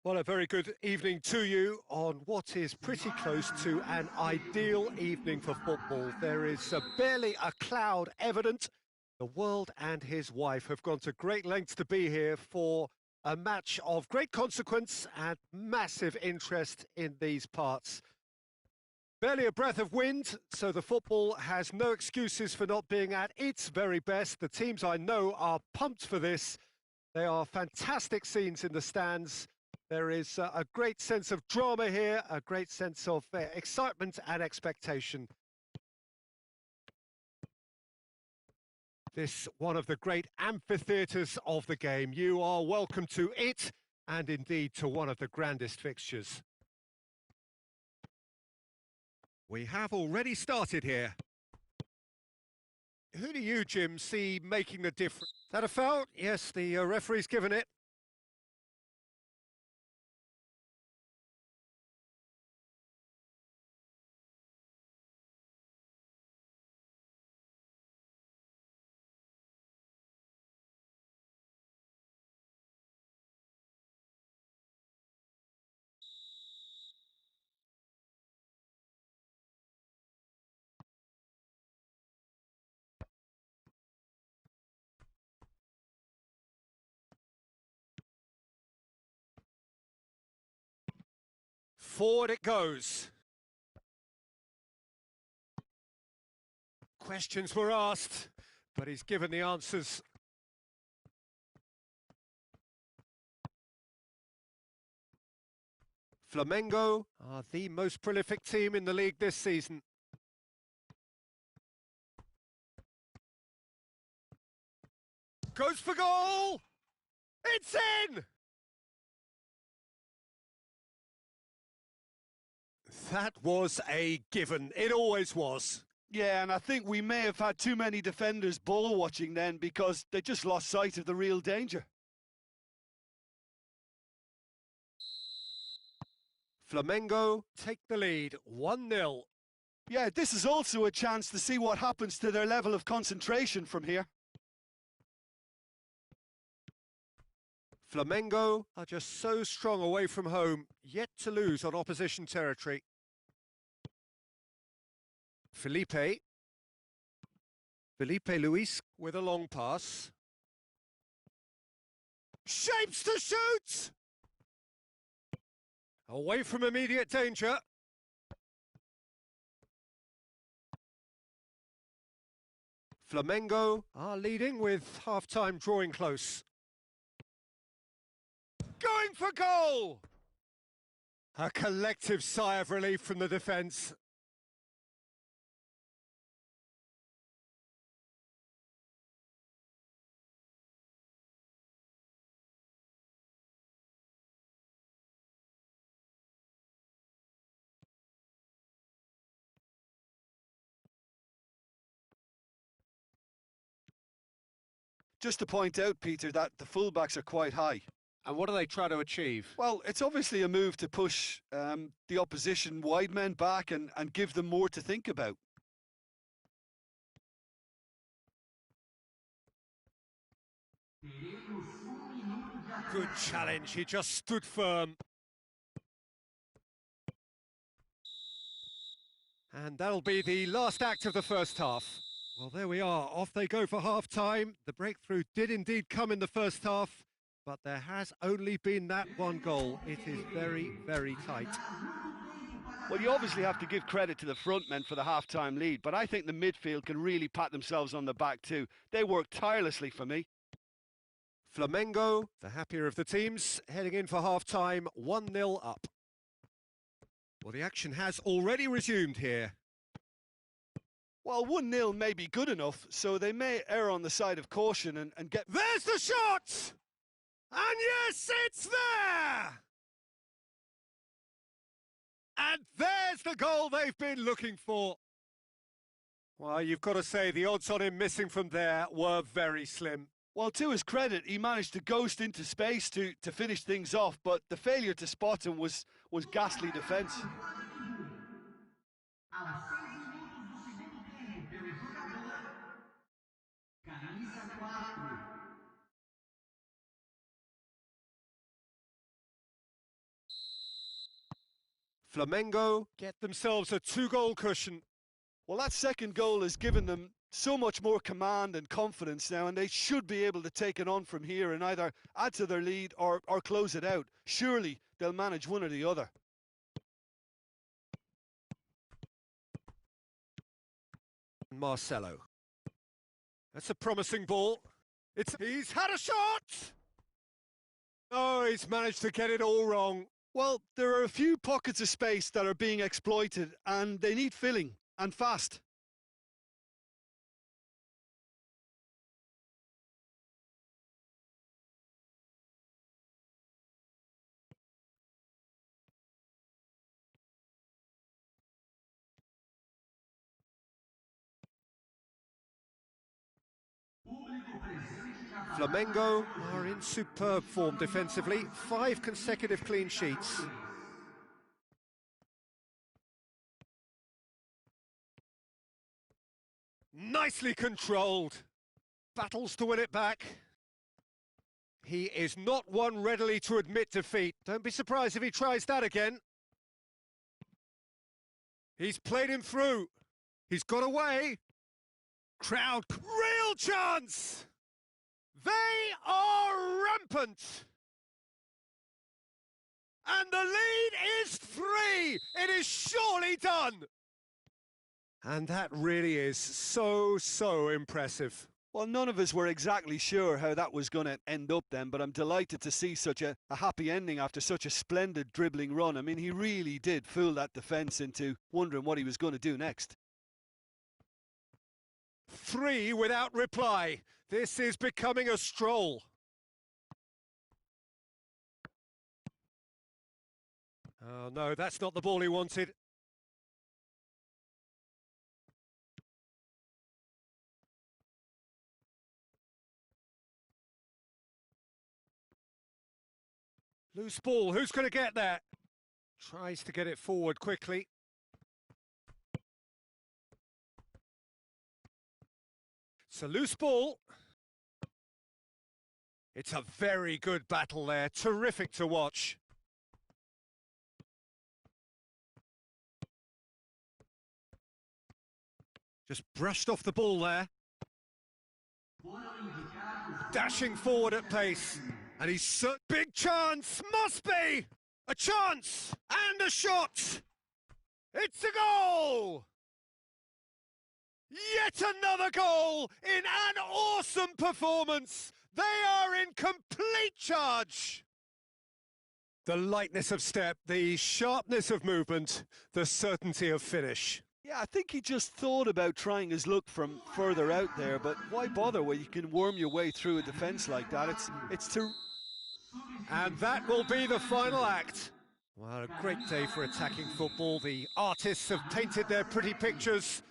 Well, a very good evening to you on what is pretty close to an ideal evening for football. There is barely a cloud evident. The world and his wife have gone to great lengths to be here for a match of great consequence and massive interest in these parts. Barely a breath of wind, so the football has no excuses for not being at its very best. The teams I know are pumped for this. They are fantastic scenes in the stands. There is a great sense of drama here, a great sense of excitement and expectation. This one of the great amphitheatres of the game. You are welcome to it, and indeed to one of the grandest fixtures. We have already started here. Who do you, Jim, see making the difference? Is that a foul? Yes, the referee's given it. Forward it goes. Questions were asked, but he's given the answers. Flamengo are the most prolific team in the league this season. Goes for goal! It's in! That was a given. It always was. Yeah, and I think we may have had too many defenders ball watching then because they just lost sight of the real danger. Flamengo take the lead, 1-0. Yeah, this is also a chance to see what happens to their level of concentration from here. Flamengo are just so strong away from home, yet to lose on opposition territory. Felipe Luis with a long pass. Shapes to shoot! Away from immediate danger. Flamengo are leading with half-time drawing close. Going for goal! A collective sigh of relief from the defence. Just to point out, Peter, that the fullbacks are quite high. And what do they try to achieve? Well, it's obviously a move to push the opposition wide men back and give them more to think about. Good challenge, he just stood firm. And that'll be the last act of the first half. Well, there we are, off they go for half-time. The breakthrough did indeed come in the first half, but there has only been that one goal. It is very, very tight. Well, you obviously have to give credit to the front men for the half-time lead, but I think the midfield can really pat themselves on the back too. They worked tirelessly for me. Flamengo, the happier of the teams, heading in for half-time, 1-0 up. Well, the action has already resumed here. Well, 1-0 may be good enough, so they may err on the side of caution and get... There's the shot! And yes, it's there! And there's the goal they've been looking for. Well, you've got to say the odds on him missing from there were very slim. Well, to his credit, he managed to ghost into space to finish things off, but the failure to spot him was ghastly defence. Flamengo get themselves a 2-goal cushion. Well, that second goal has given them so much more command and confidence now, and they should be able to take it on from here and either add to their lead or close it out. Surely they'll manage one or the other. Marcelo. That's a promising ball. He's had a shot! Oh, he's managed to get it all wrong. Well, there are a few pockets of space that are being exploited, and they need filling, and fast. Flamengo are in superb form defensively. 5 consecutive clean sheets. Nicely controlled. Battles to win it back. He is not one readily to admit defeat. Don't be surprised if he tries that again. He's played him through. He's got away. Crowd, real chance! They are rampant! And the lead is 3! It is surely done! And that really is so impressive. Well, none of us were exactly sure how that was going to end up then, but I'm delighted to see such a happy ending after such a splendid dribbling run. I mean, he really did fool that defence into wondering what he was going to do next. 3 without reply. This is becoming a stroll. Oh no, that's not the ball he wanted. Loose ball, who's going to get that? Tries to get it forward quickly. It's a loose ball. It's a very good battle there, terrific to watch. Just brushed off the ball there. Dashing forward at pace. And he's big chance, must be! A chance! And a shot! It's a goal! Yet another goal in an awesome performance! They are in complete charge! The lightness of step, the sharpness of movement, the certainty of finish. Yeah, I think he just thought about trying his luck from further out there, but why bother when you can worm your way through a defence like that? It's too... And that will be the final act. Well, a great day for attacking football. The artists have painted their pretty pictures.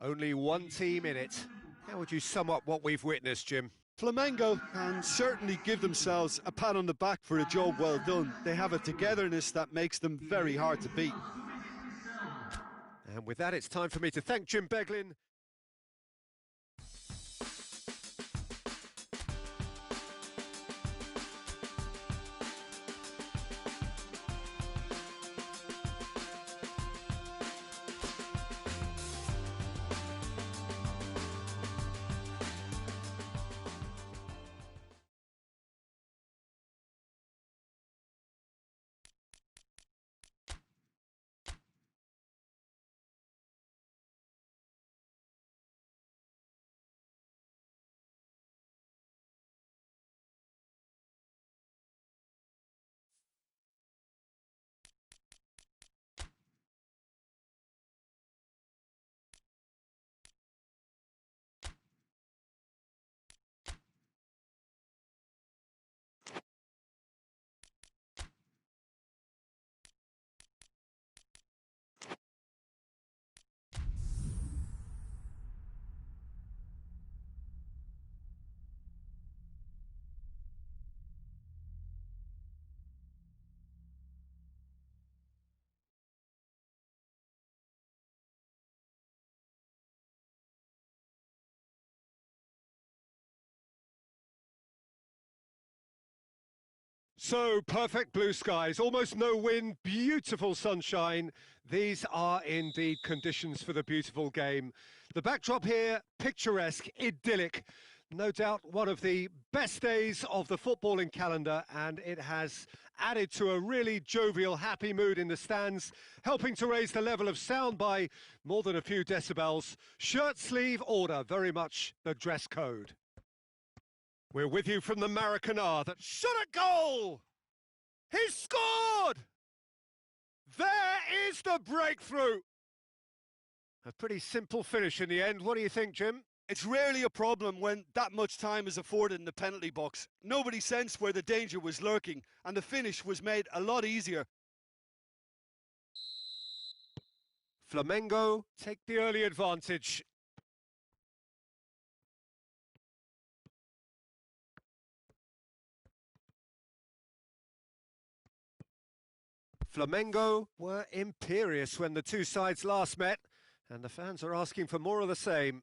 Only one team in it. How would you sum up what we've witnessed, Jim? Flamengo can certainly give themselves a pat on the back for a job well done. They have a togetherness that makes them very hard to beat. And with that, it's time for me to thank Jim Beglin. So perfect blue skies, almost no wind, beautiful sunshine. These are indeed conditions for the beautiful game. The backdrop here, picturesque, idyllic. No doubt one of the best days of the footballing calendar, and it has added to a really jovial, happy mood in the stands, helping to raise the level of sound by more than a few decibels. Shirt sleeve order, very much the dress code. We're with you from the Maracanã that shot a goal! He's scored! There is the breakthrough! A pretty simple finish in the end. What do you think, Jim? It's rarely a problem when that much time is afforded in the penalty box. Nobody sensed where the danger was lurking, and the finish was made a lot easier. Flamengo take the early advantage. Flamengo were imperious when the two sides last met, and the fans are asking for more of the same.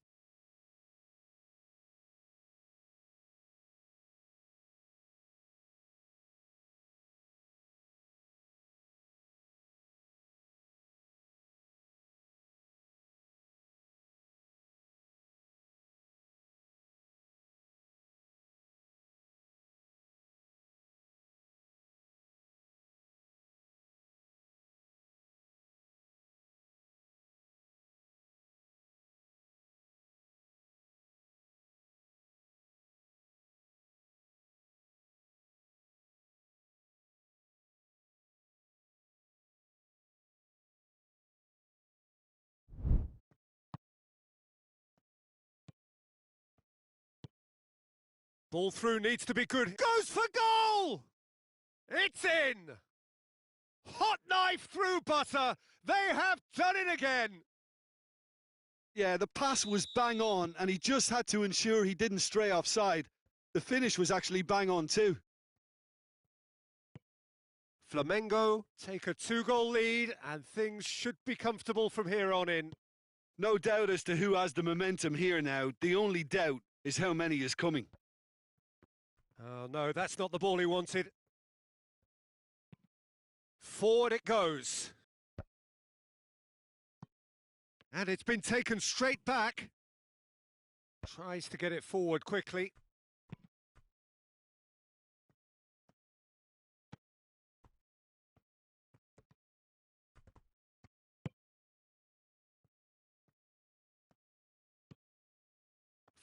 Ball through needs to be good. Goes for goal! It's in! Hot knife through butter. They have done it again. Yeah, the pass was bang on, and he just had to ensure he didn't stray offside. The finish was actually bang on too. Flamengo take a 2-goal lead, and things should be comfortable from here on in. No doubt as to who has the momentum here now. The only doubt is how many is coming. Oh no, that's not the ball he wanted. Forward it goes. And it's been taken straight back. Tries to get it forward quickly.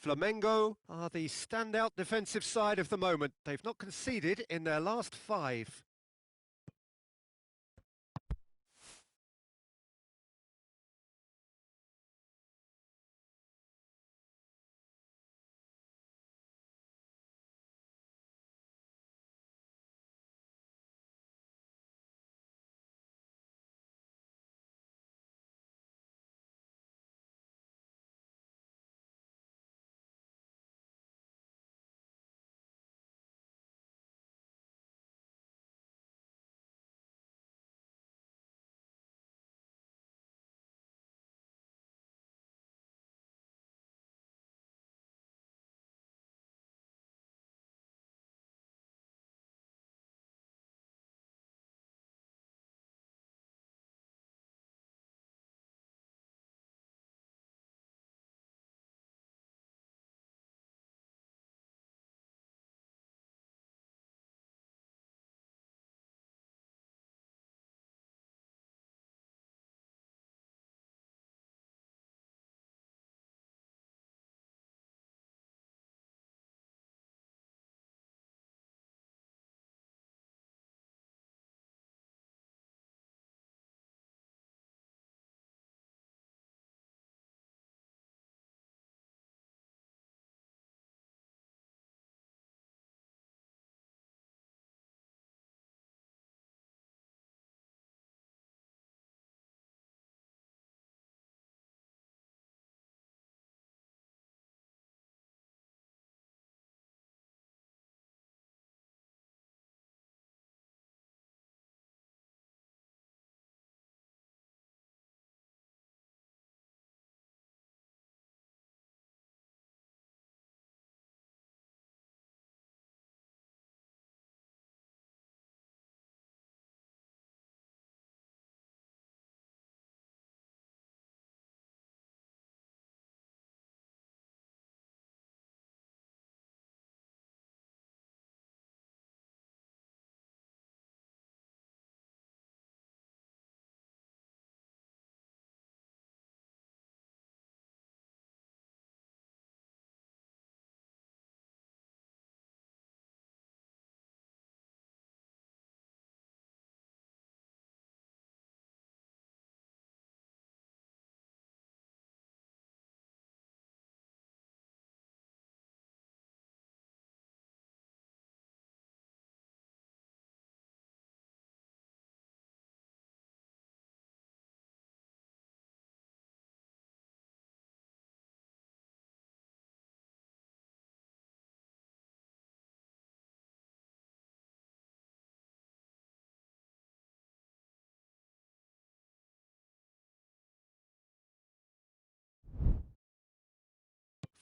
Flamengo are the standout defensive side of the moment. They've not conceded in their last 5.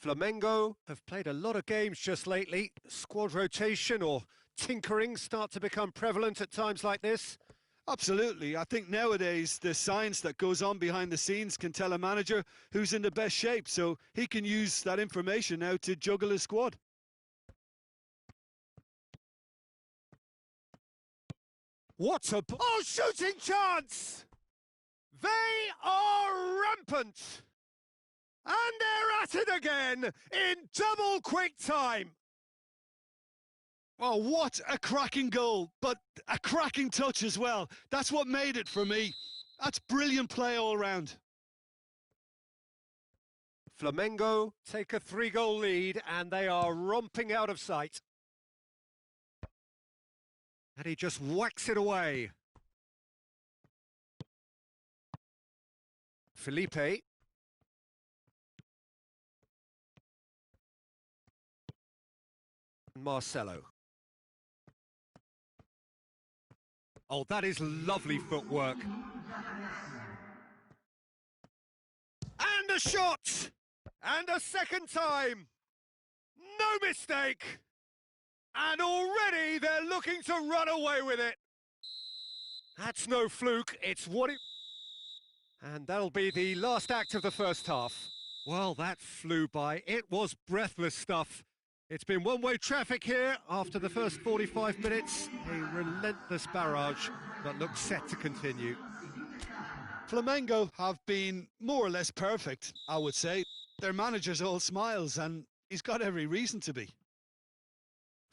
Flamengo have played a lot of games just lately. Squad rotation or tinkering start to become prevalent at times like this. Absolutely. I think nowadays the science that goes on behind the scenes can tell a manager who's in the best shape, so he can use that information now to juggle his squad. What a... Oh, shooting chance! They are rampant! And they're at it again in double quick time. Oh, what a cracking goal, but a cracking touch as well. That's what made it for me. That's brilliant play all round. Flamengo take a 3-goal lead and they are romping out of sight. And he just whacks it away. Felipe. Marcelo. Oh, that is lovely footwork. And a shot! And a second time! No mistake! And already they're looking to run away with it. That's no fluke, it's what it... And that'll be the last act of the first half. Well, that flew by. It was breathless stuff. It's been one-way traffic here after the first 45 minutes. A relentless barrage that looks set to continue. Flamengo have been more or less perfect, I would say. Their manager's all smiles and he's got every reason to be.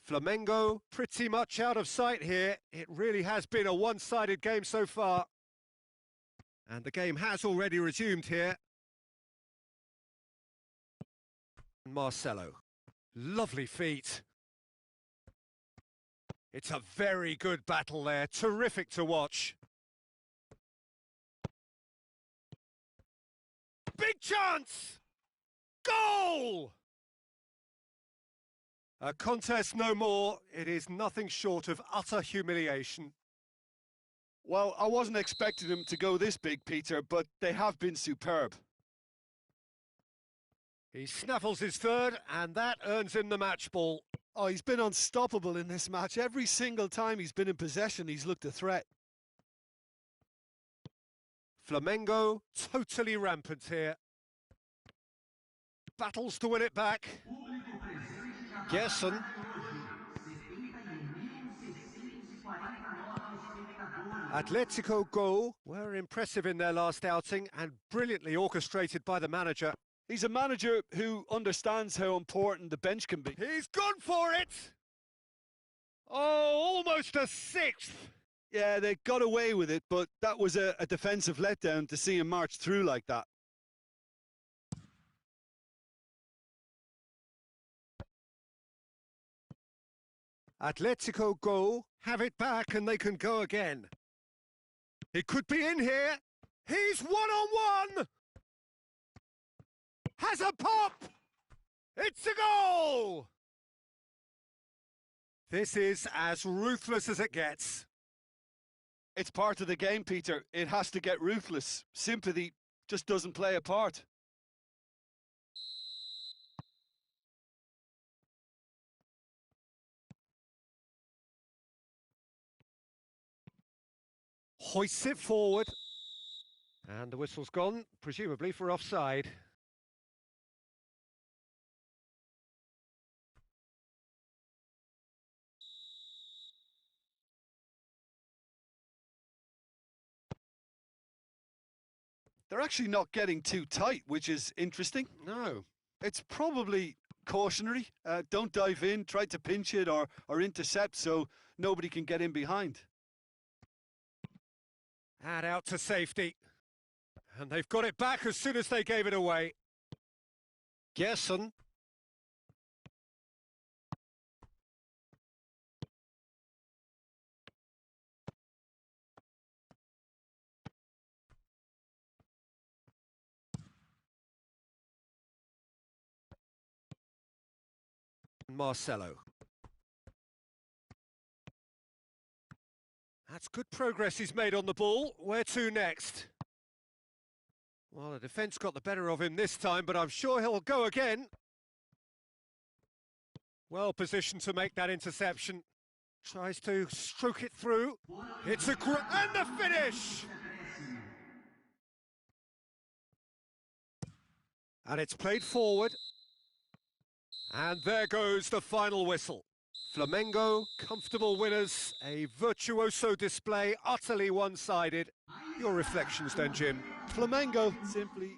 Flamengo pretty much out of sight here. It really has been a one-sided game so far. And the game has already resumed here. Marcelo. Lovely feet. It's a very good battle there. Terrific to watch. Big chance! Goal! A contest no more. It is nothing short of utter humiliation. Well, I wasn't expecting them to go this big, Peter, but they have been superb. He snaffles his third, and that earns him the match ball. Oh, he's been unstoppable in this match. Every single time he's been in possession, he's looked a threat. Flamengo totally rampant here. Battles to win it back. Gerson. Atletico Go were impressive in their last outing and brilliantly orchestrated by the manager. He's a manager who understands how important the bench can be. He's gone for it! Oh, almost a sixth! Yeah, they got away with it, but that was a defensive letdown to see him march through like that. Atletico Go have it back and they can go again. He could be in here. He's one-on-one! Has a pop! It's a goal! This is as ruthless as it gets. It's part of the game, Peter. It has to get ruthless. Sympathy just doesn't play a part. Hoists it forward. And the whistle's gone, presumably for offside. They're actually not getting too tight, which is interesting. No. It's probably cautionary. Don't dive in, try to pinch it or intercept so nobody can get in behind. And out to safety. And they've got it back as soon as they gave it away. Gerson. Marcelo. That's good progress he's made on the ball. Where to next? Well, the defence got the better of him this time, but I'm sure he'll go again. Well positioned to make that interception. Tries to stroke it through. It's a and the finish! And it's played forward. And there goes the final whistle. Flamengo, comfortable winners, a virtuoso display, utterly one-sided. Your reflections then, Jim? Flamengo simply...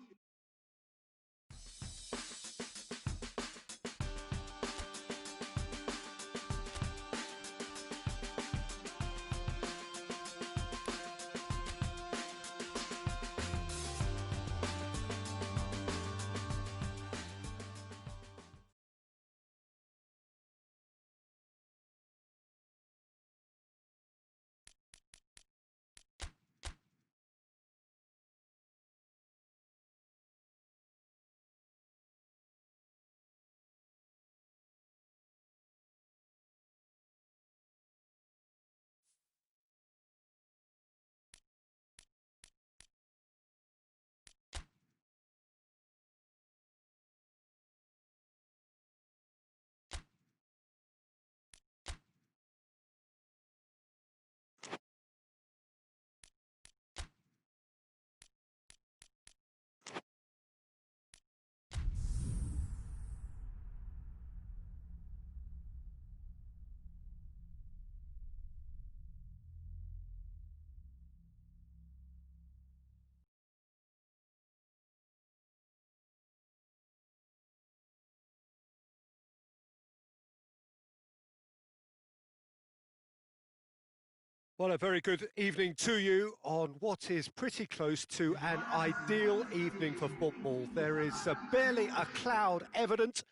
Well, a very good evening to you on what is pretty close to an ideal evening for football. There is barely a cloud evident.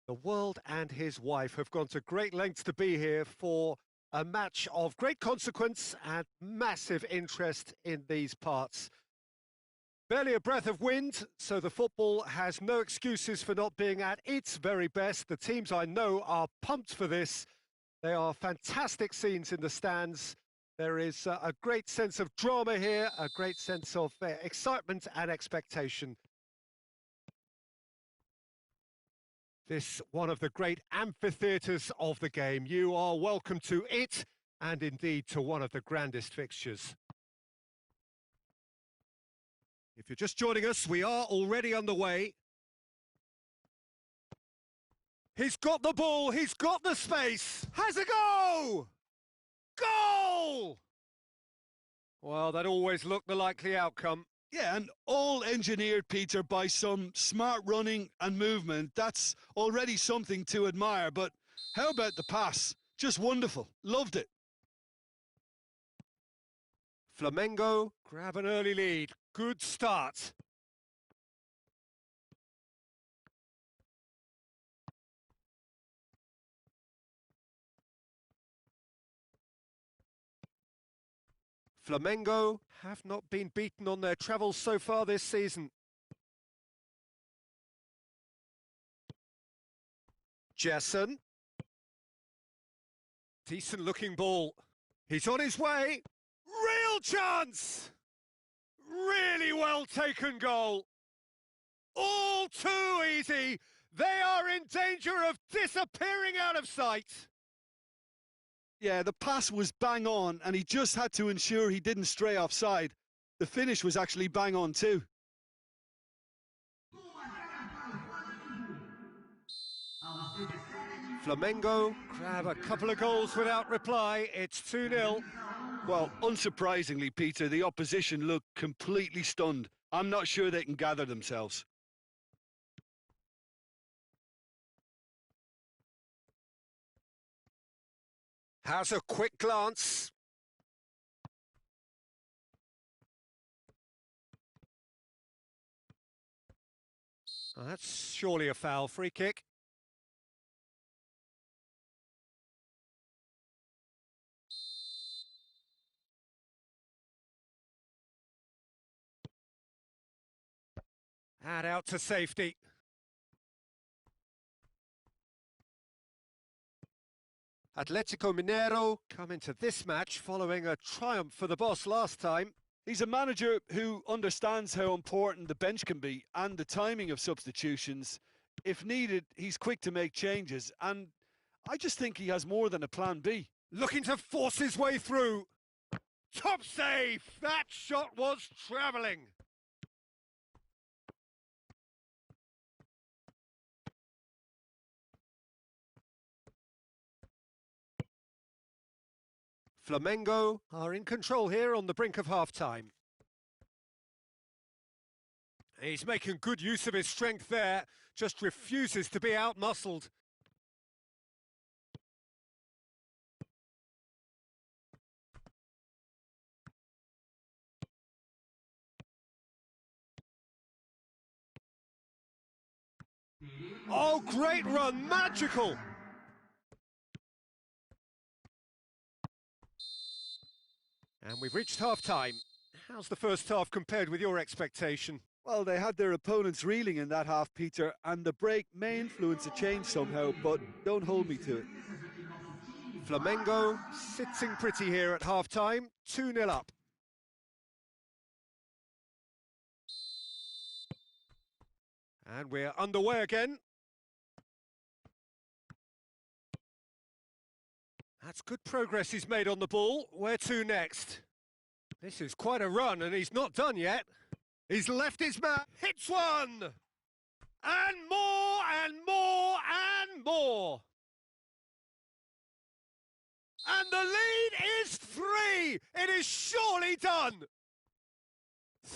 The world and his wife have gone to great lengths to be here for a match of great consequence and massive interest in these parts. Barely a breath of wind, so the football has no excuses for not being at its very best. The teams I know are pumped for this. They are fantastic scenes in the stands. There is a great sense of drama here, a great sense of excitement and expectation. This one of the great amphitheatres of the game. You are welcome to it, and indeed to one of the grandest fixtures. If you're just joining us, we are already underway. He's got the ball, he's got the space, has a go! Goal! Well, that always looked the likely outcome. Yeah, and all engineered, Peter, by some smart running and movement. That's already something to admire, but how about the pass? Just wonderful. Loved it. Flamengo grab an early lead. Good start. Flamengo have not been beaten on their travels so far this season. Jessen. Decent looking ball. He's on his way. Real chance! Really well taken goal. All too easy. They are in danger of disappearing out of sight. Yeah, the pass was bang on, and he just had to ensure he didn't stray offside. The finish was actually bang on too. Flamengo grab a couple of goals without reply. It's 2-0. Well, unsurprisingly, Peter, the opposition looked completely stunned. I'm not sure they can gather themselves. Has a quick glance. Oh, that's surely a foul. Free kick. And out to safety. Atletico Mineiro come into this match following a triumph for the boss last time. He's a manager who understands how important the bench can be and the timing of substitutions. If needed, he's quick to make changes, and I just think he has more than a plan B. Looking to force his way through. Top save! That shot was travelling. Flamengo are in control here on the brink of half-time. He's making good use of his strength there, just refuses to be out-muscled. Oh, great run, magical! And we've reached half-time. How's the first half compared with your expectation? Well, they had their opponents reeling in that half, Peter, and the break may influence a change somehow, but don't hold me to it. Flamengo sitting pretty here at half-time, 2-0 up. And we're underway again. That's good progress he's made on the ball. Where to next? This is quite a run, and he's not done yet. He's left his man, hits one! And more, and more, and more! And the lead is 3! It is surely done!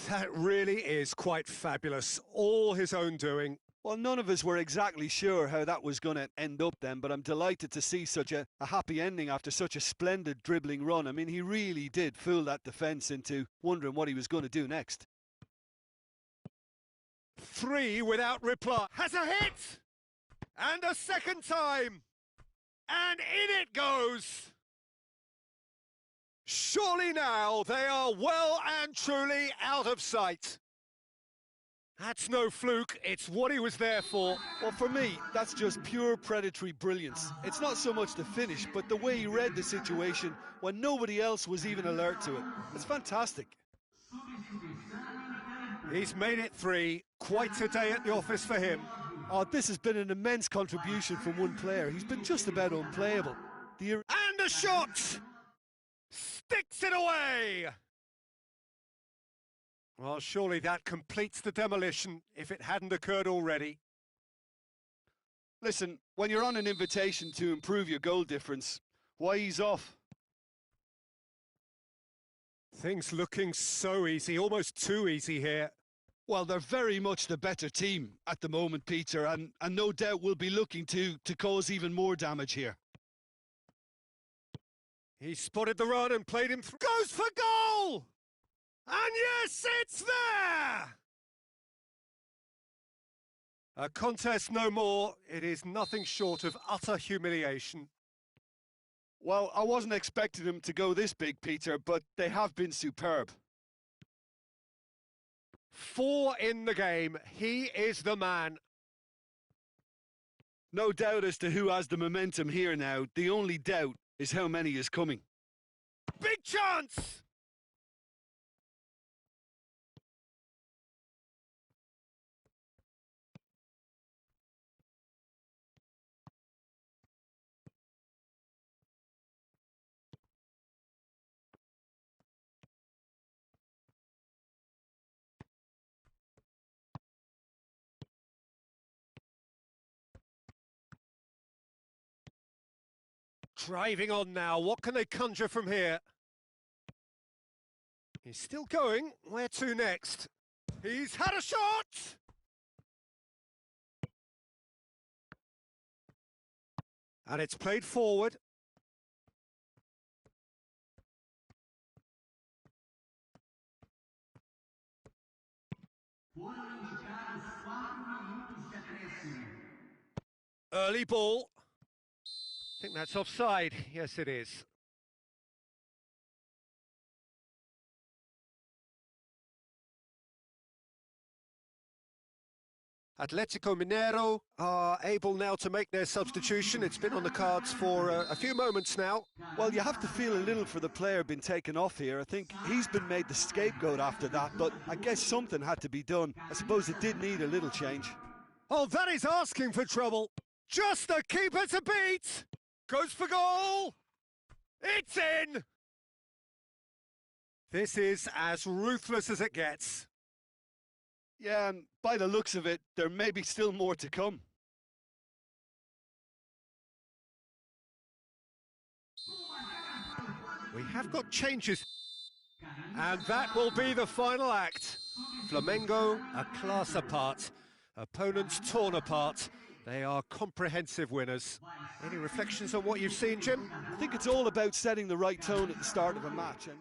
That really is quite fabulous. All his own doing. Well, none of us were exactly sure how that was going to end up then, but I'm delighted to see such a happy ending after such a splendid dribbling run. I mean, he really did fool that defence into wondering what he was going to do next. 3 without reply. Has a hit! And a second time! And in it goes! Surely now they are well and truly out of sight. That's no fluke, it's what he was there for. Well, for me, that's just pure predatory brilliance. It's not so much the finish, but the way he read the situation when nobody else was even alert to it. It's fantastic. He's made it 3. Quite a day at the office for him. Oh, this has been an immense contribution from one player. He's been just about unplayable. And a shot! Sticks it away! Well, surely that completes the demolition, if it hadn't occurred already. Listen, when you're on an invitation to improve your goal difference, why ease off? Things looking so easy, almost too easy here. Well, they're very much the better team at the moment, Peter, and no doubt will be looking to cause even more damage here. He spotted the run and played him through. Goes for goal! And yes, it's there! A contest no more. It is nothing short of utter humiliation. Well, I wasn't expecting them to go this big, Peter, but they have been superb. 4 in the game. He is the man. No doubt as to who has the momentum here now. The only doubt is how many is coming. Big chance! Driving on now, what can they conjure from here? He's still going, where to next? He's had a shot! And it's played forward. Early ball. I think that's offside. Yes, it is. Atletico Mineiro are able now to make their substitution. It's been on the cards for a few moments now. Well, you have to feel a little for the player being taken off here. I think he's been made the scapegoat after that, but I guess something had to be done. I suppose it did need a little change. Oh, that is asking for trouble. Just the keeper to beat. Goes for goal! It's in! This is as ruthless as it gets. Yeah, and by the looks of it, there may be still more to come. We have got changes. And that will be the final act. Flamengo, a class apart. Opponents torn apart. They are comprehensive winners. Any reflections on what you've seen, Jim? I think it's all about setting the right tone at the start of a match. And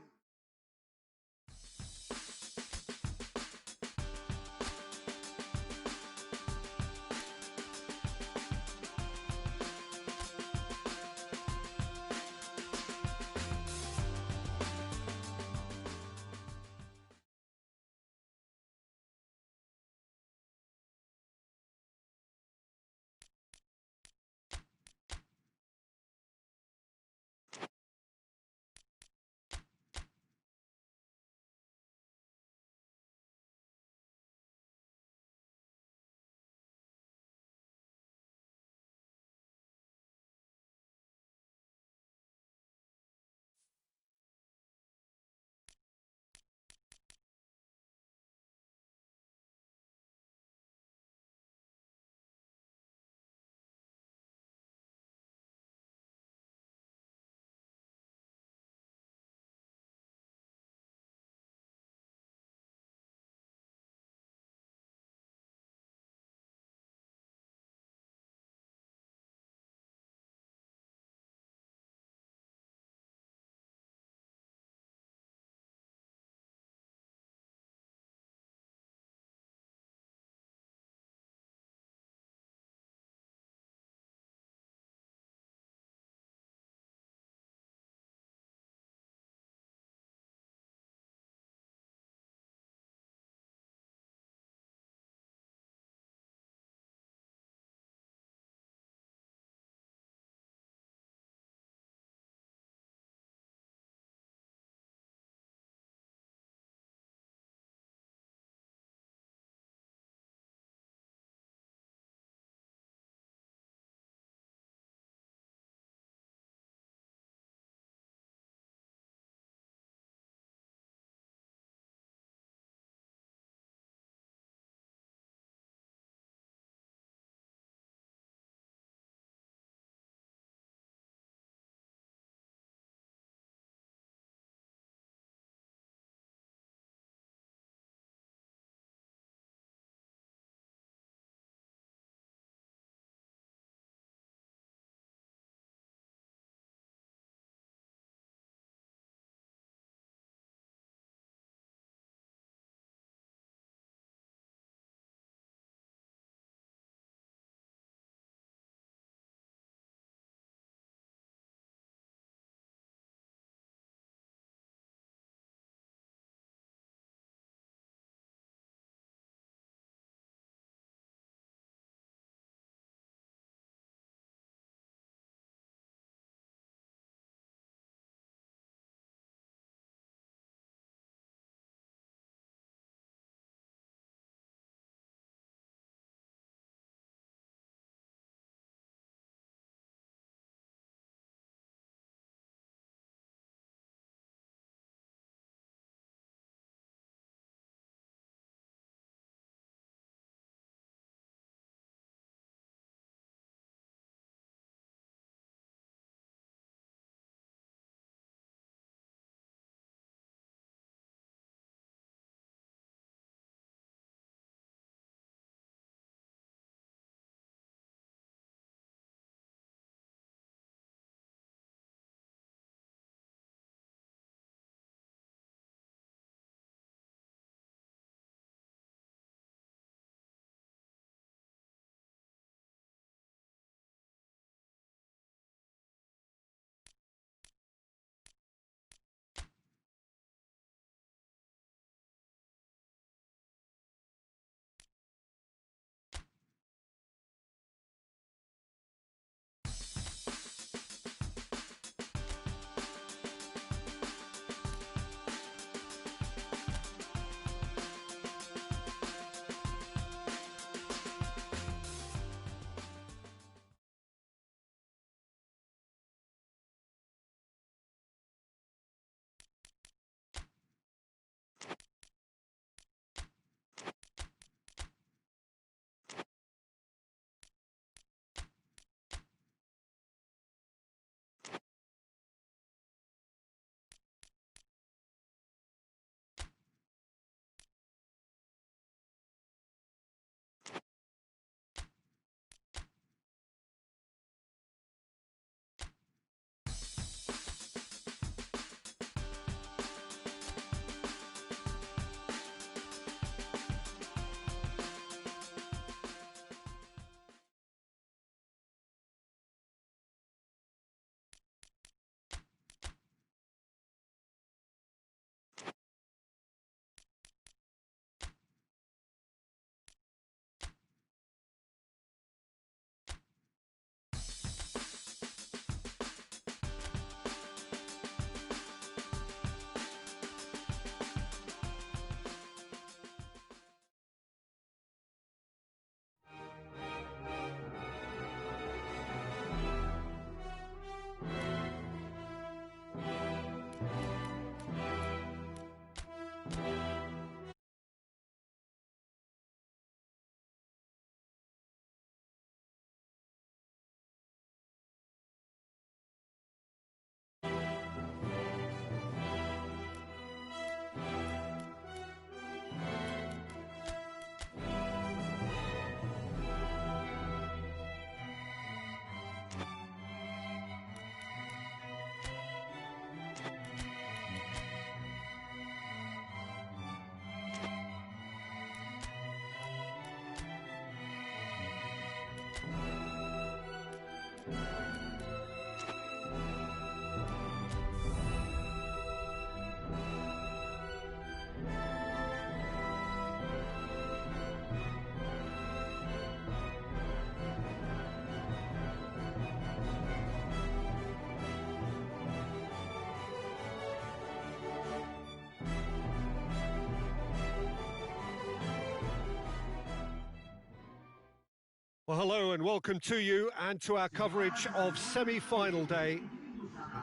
Well, hello and welcome to you and to our coverage of semi-final day.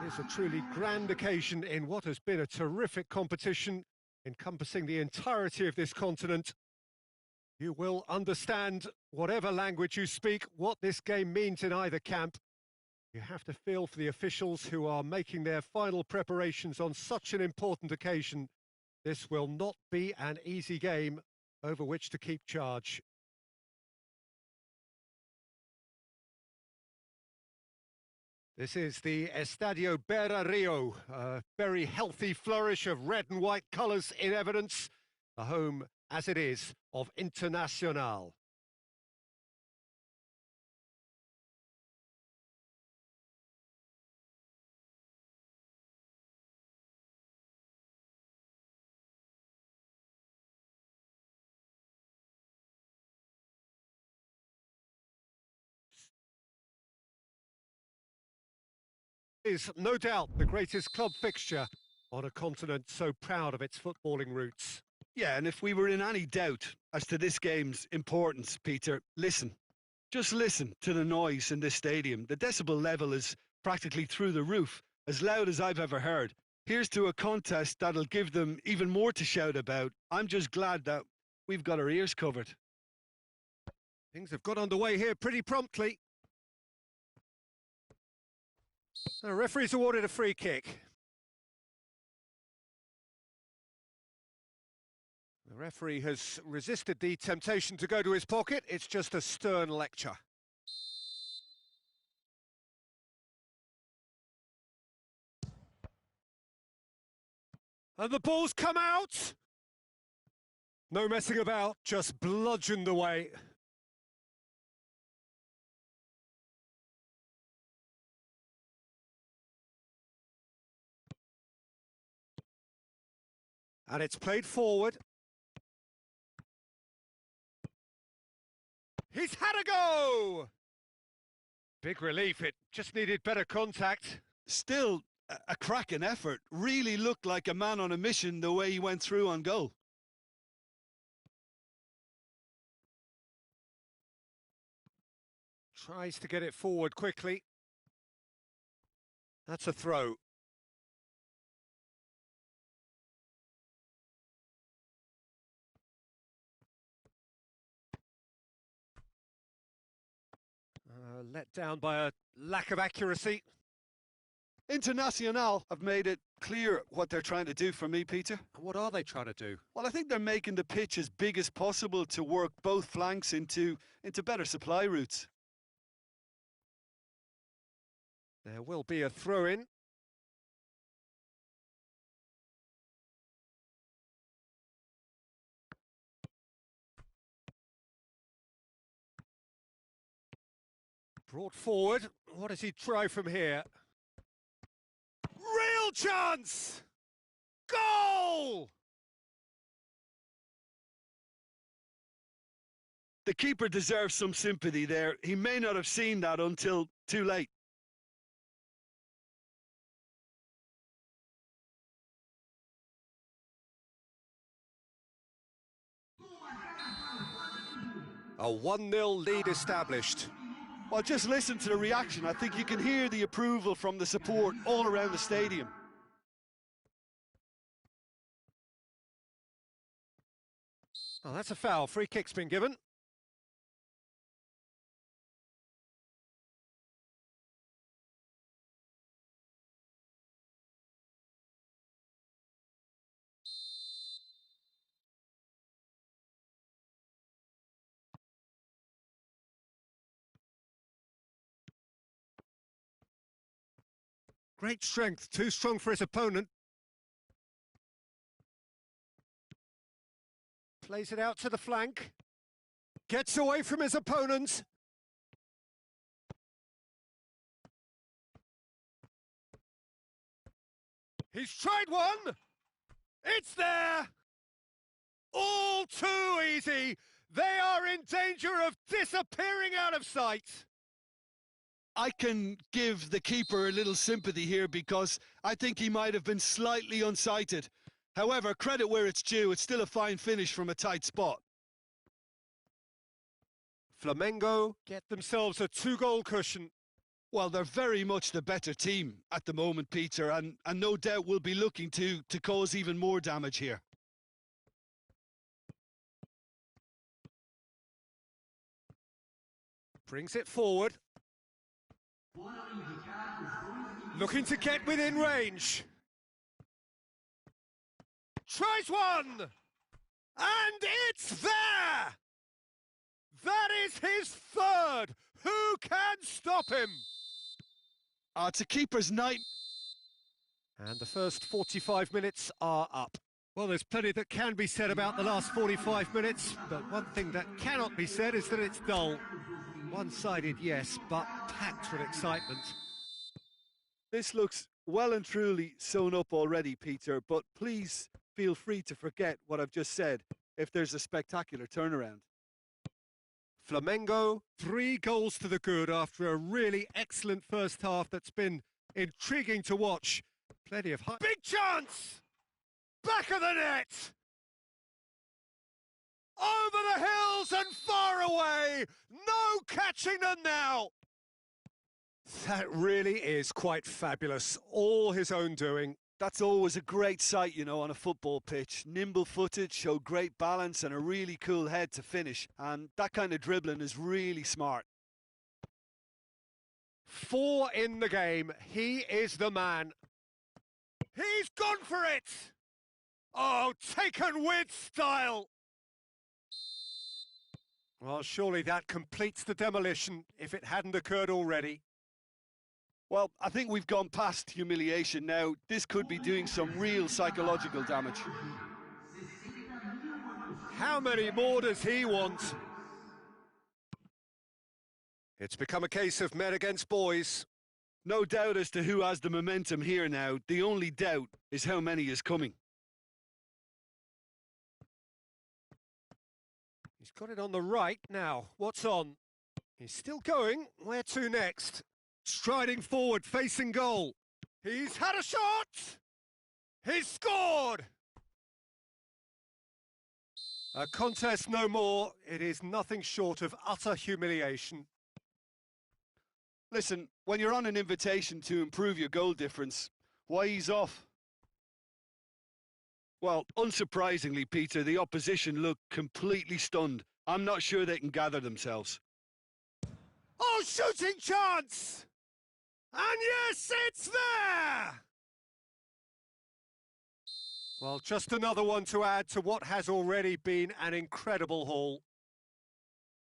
It is a truly grand occasion in what has been a terrific competition encompassing the entirety of this continent. You will understand, whatever language you speak, what this game means in either camp. You have to feel for the officials who are making their final preparations on such an important occasion. This will not be an easy game over which to keep charge. This is the Estadio Beira Rio, a very healthy flourish of red and white colours in evidence, the home, as it is, of Internacional. Is no doubt the greatest club fixture on a continent so proud of its footballing roots. Yeah, and if we were in any doubt as to this game's importance, Peter, listen. Just listen to the noise in this stadium. The decibel level is practically through the roof, as loud as I've ever heard. Here's to a contest that'll give them even more to shout about. I'm just glad that we've got our ears covered. Things have got underway here pretty promptly. The referee's awarded a free kick. The referee has resisted the temptation to go to his pocket. It's just a stern lecture. And the ball's come out! No messing about, just bludgeoned away. And it's played forward. He's had a go! Big relief, it just needed better contact. Still a cracking effort. Really looked like a man on a mission the way he went through on goal. Tries to get it forward quickly. That's a throw. Let down by a lack of accuracy. Internacional have made it clear what they're trying to do for me, Peter. What are they trying to do? Well, I think they're making the pitch as big as possible to work both flanks into better supply routes. There will be a throw-in. Brought forward. What does he try from here? Real chance! Goal! The keeper deserves some sympathy there. He may not have seen that until too late. A 1-0 lead established. Well, just listen to the reaction. I think you can hear the approval from the support all around the stadium. Oh, that's a foul. Free kick's been given. Great strength, too strong for his opponent. Plays it out to the flank. Gets away from his opponent. He's tried one. It's there. All too easy. They are in danger of disappearing out of sight. I can give the keeper a little sympathy here because I think he might have been slightly unsighted. However, credit where it's due, it's still a fine finish from a tight spot. Flamengo get themselves a 2-goal cushion. Well, they're very much the better team at the moment, Peter, and no doubt will be looking to cause even more damage here. Brings it forward. Looking to get within range. Tries one! And it's there! That is his third! Who can stop him? It's a keeper's night. And the first 45 minutes are up. Well, there's plenty that can be said about the last 45 minutes, but one thing that cannot be said is that it's dull. One-sided, yes, but packed with excitement. This looks well and truly sewn up already, Peter, but please feel free to forget what I've just said if there's a spectacular turnaround. Flamengo, 3 goals to the good after a really excellent first half that's been intriguing to watch. Plenty of big chance! Back of the net! Over the hills and far away! No catching them now! That really is quite fabulous. All his own doing. That's always a great sight, you know, on a football pitch. Nimble-footed, showed great balance and a really cool head to finish. And that kind of dribbling is really smart. 4 in the game. He is the man. He's gone for it! Oh, taken with style! Well, surely that completes the demolition, if it hadn't occurred already. Well, I think we've gone past humiliation now. This could be doing some real psychological damage. How many more does he want? It's become a case of men against boys. No doubt as to who has the momentum here now. The only doubt is how many is coming. He's got it on the right now. What's on? He's still going. Where to next? Striding forward, facing goal. He's had a shot! He's scored! A contest no more. It is nothing short of utter humiliation. Listen, when you're on an invitation to improve your goal difference, why ease off? Well, unsurprisingly, Peter, the opposition look completely stunned. I'm not sure they can gather themselves. Oh, shooting chance! And yes, it's there! Well, just another one to add to what has already been an incredible haul.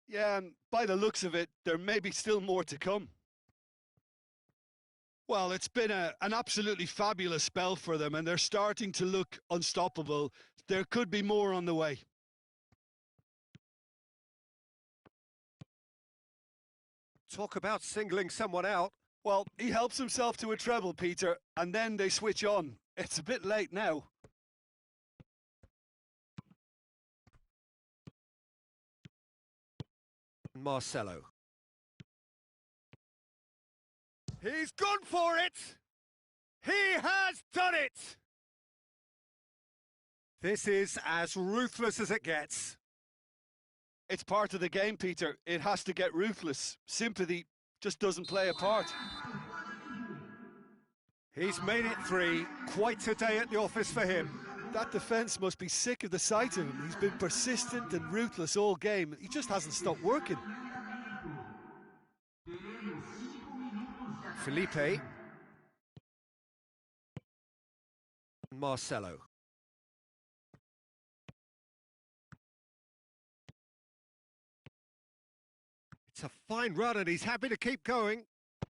Yeah, and by the looks of it, there may be still more to come. Well, it's been an absolutely fabulous spell for them, and they're starting to look unstoppable. There could be more on the way. Talk about singling someone out. Well, he helps himself to a treble, Peter, and then they switch on. It's a bit late now. Marcelo. He's gone for it! He has done it! This is as ruthless as it gets. It's part of the game, Peter. It has to get ruthless. Sympathy just doesn't play a part. He's made it 3. Quite a day at the office for him. That defence must be sick of the sight of him. He's been persistent and ruthless all game. He just hasn't stopped working. Felipe. Marcelo. It's a fine run and he's happy to keep going.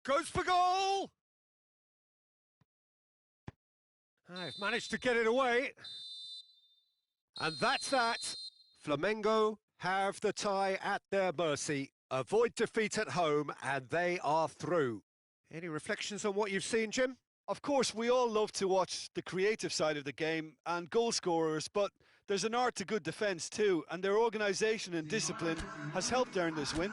Goes for goal! I've managed to get it away. And that's that. Flamengo have the tie at their mercy. Avoid defeat at home and they are through. Any reflections on what you've seen, Jim? Of course, we all love to watch the creative side of the game and goal scorers, but there's an art to good defence too, and their organisation and discipline has helped earn this win.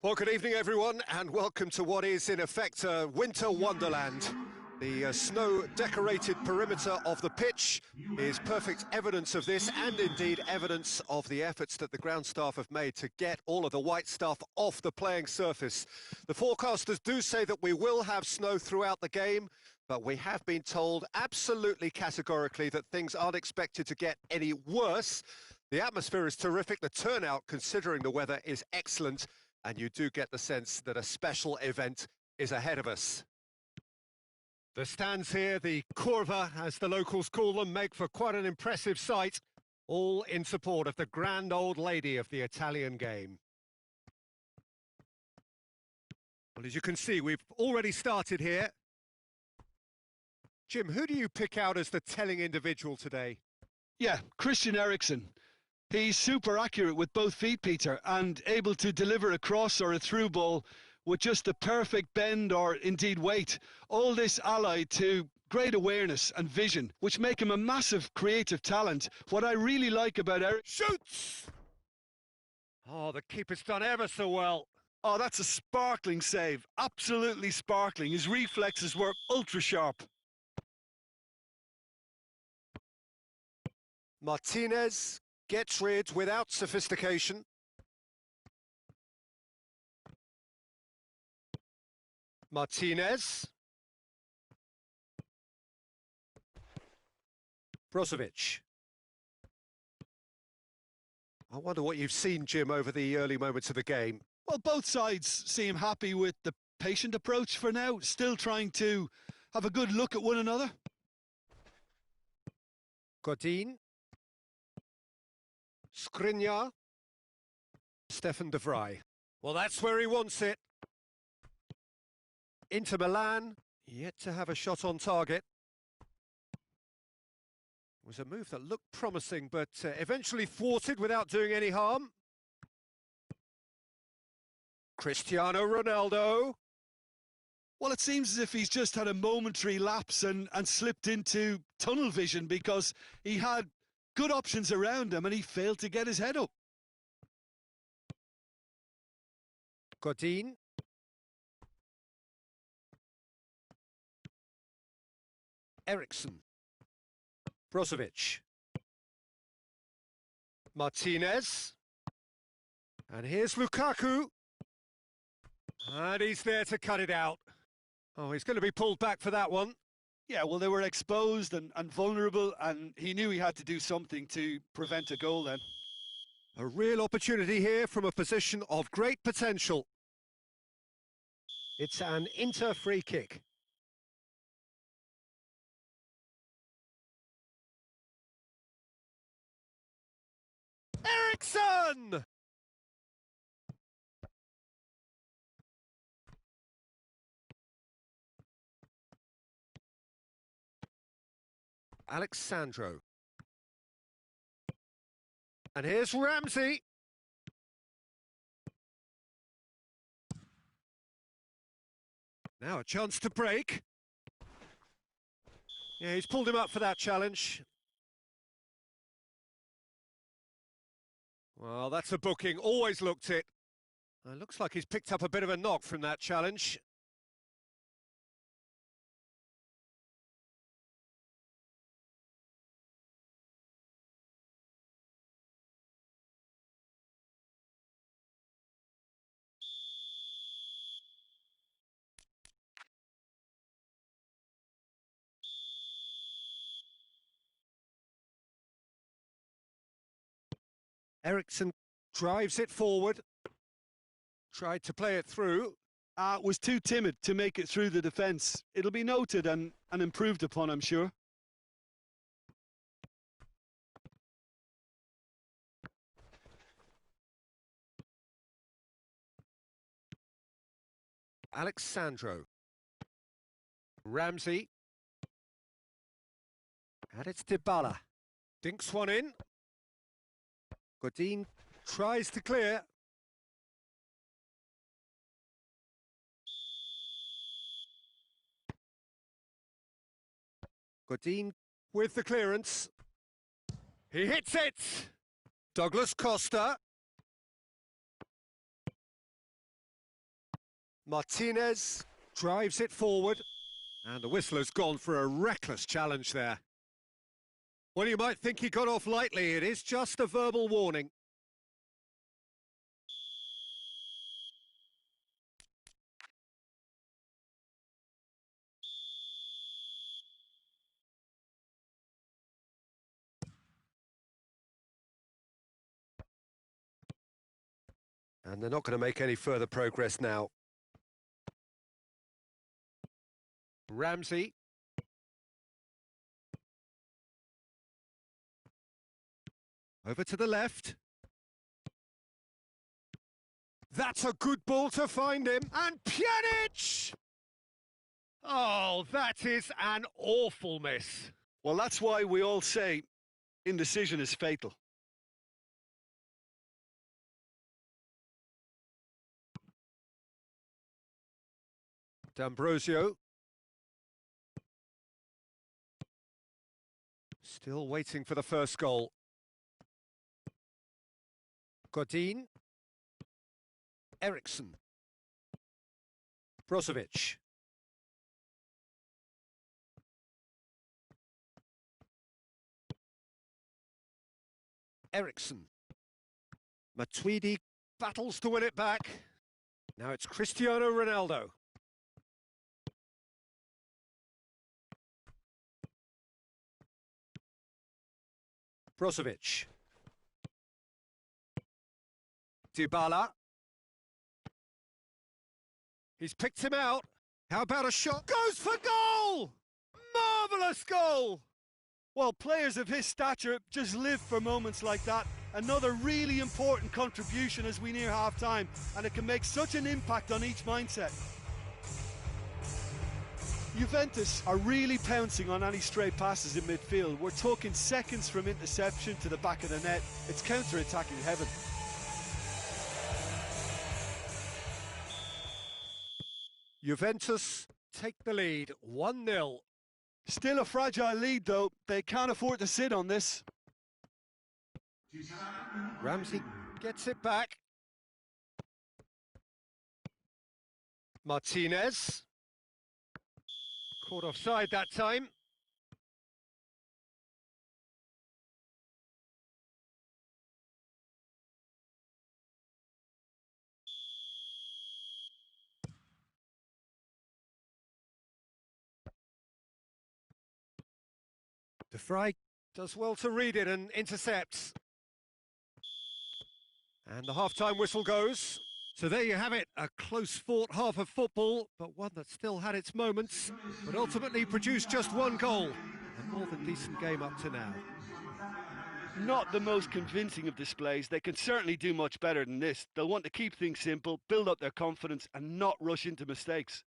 Well, good evening, everyone, and welcome to what is, in effect, a winter wonderland. The snow-decorated perimeter of the pitch is perfect evidence of this, and indeed evidence of the efforts that the ground staff have made to get all of the white stuff off the playing surface. The forecasters do say that we will have snow throughout the game, but we have been told absolutely categorically that things aren't expected to get any worse. The atmosphere is terrific, the turnout, considering the weather, is excellent, and you do get the sense that a special event is ahead of us. The stands here, the curva, as the locals call them, make for quite an impressive sight, all in support of the grand old lady of the Italian game. Well, as you can see, we've already started here. Jim, who do you pick out as the telling individual today? Yeah, Christian Eriksen. He's super accurate with both feet, Peter, and able to deliver a cross or a through ball with just the perfect bend or indeed weight. All this allied to great awareness and vision, which make him a massive creative talent. What I really like about Eric... Shoots! Oh, the keeper's done ever so well. Oh, that's a sparkling save. Absolutely sparkling. His reflexes were ultra sharp. Martinez gets rid without sophistication. Martinez. Brozovic. I wonder what you've seen, Jim, over the early moments of the game. Well, both sides seem happy with the patient approach for now, still trying to have a good look at one another. Godin. Skriniar. Stefan de Vrij. Well, that's where he wants it. Inter Milan, yet to have a shot on target. It was a move that looked promising, but eventually thwarted without doing any harm. Cristiano Ronaldo. Well, it seems as if he's just had a momentary lapse and slipped into tunnel vision, because he had good options around him and he failed to get his head up. Godin. Eriksen. Brozovic. Martinez. And here's Lukaku. And he's there to cut it out. Oh, he's going to be pulled back for that one. Yeah, well, they were exposed and vulnerable, and he knew he had to do something to prevent a goal then. A real opportunity here from a position of great potential. It's an Inter free kick. Eriksen! Alexandro. And here's Ramsey. Now a chance to break. Yeah, he's pulled him up for that challenge. Well, that's a booking, always looked it. Looks like he's picked up a bit of a knock from that challenge. Eriksen drives it forward. Tried to play it through. Was too timid to make it through the defence. It'll be noted and improved upon, I'm sure. Alexandro. Ramsey. And it's Dybala. Dinks one in. Godin tries to clear. Godin with the clearance. He hits it! Douglas Costa. Martinez drives it forward, and the whistler's gone for a reckless challenge there. Well, you might think he got off lightly. It is just a verbal warning. And they're not going to make any further progress now. Ramsey. Over to the left. That's a good ball to find him. And Pjanic! Oh, that is an awful miss. Well, that's why we all say indecision is fatal. D'Ambrosio. Still waiting for the first goal. Godin. Eriksson. Brozovic. Eriksson. Matuidi battles to win it back. Now it's Cristiano Ronaldo. Brozovic. Dybala. He's picked him out. How about a shot? Goes for goal! Marvellous goal! Well, players of his stature just live for moments like that. Another really important contribution as we near half-time, and it can make such an impact on each mindset. Juventus are really pouncing on any stray passes in midfield. We're talking seconds from interception to the back of the net. It's counter-attacking heaven. Juventus take the lead, 1-0. Still a fragile lead, though. They can't afford to sit on this. Ramsey gets it back. Martinez. Caught offside that time. De Vrij does well to read it and intercepts. And the half-time whistle goes. So there you have it, a close-fought half of football, but one that still had its moments, but ultimately produced just one goal. A more than decent game up to now. Not the most convincing of displays. They can certainly do much better than this. They'll want to keep things simple, build up their confidence, and not rush into mistakes.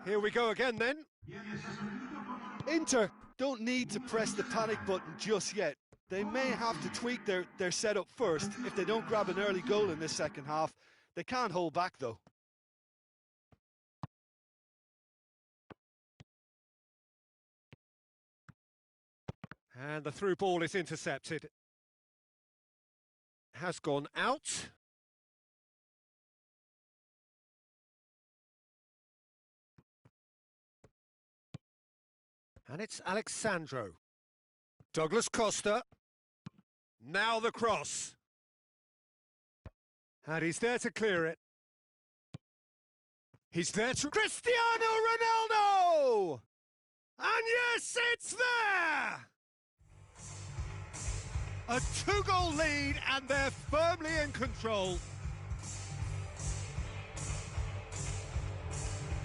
Here we go again then. Inter don't need to press the panic button just yet. They may have to tweak their setup first if they don't grab an early goal in this second half. They can't hold back though. And the through ball is intercepted. Has gone out. And it's Alexandro. Douglas Costa. Now the cross. And he's there to clear it. He's there to... Cristiano Ronaldo! And yes, it's there! A 2-goal lead, and they're firmly in control.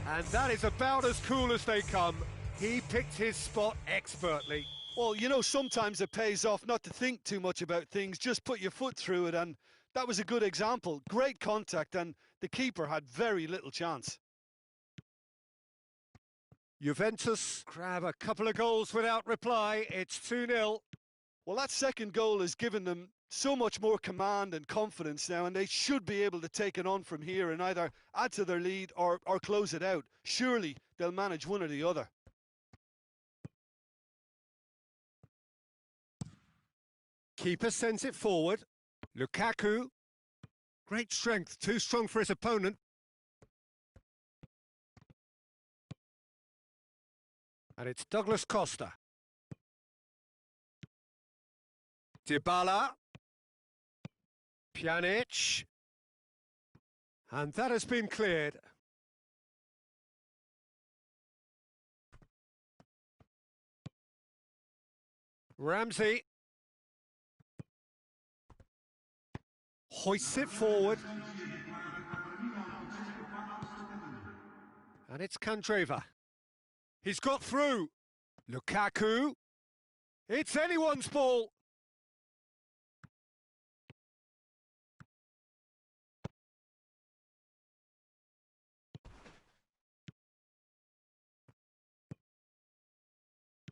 And that is about as cool as they come. He picked his spot expertly. Well, you know, sometimes it pays off not to think too much about things, just put your foot through it, and that was a good example. Great contact, and the keeper had very little chance. Juventus grab a couple of goals without reply. It's 2-0. Well, that second goal has given them so much more command and confidence now, and they should be able to take it on from here and either add to their lead or close it out. Surely they'll manage one or the other. Keeper sends it forward. Lukaku. Great strength, too strong for his opponent. And it's Douglas Costa. Dybala. Pjanic. And that has been cleared. Ramsey. Hoists it forward. And it's Candreva. He's got through. Lukaku. It's anyone's ball.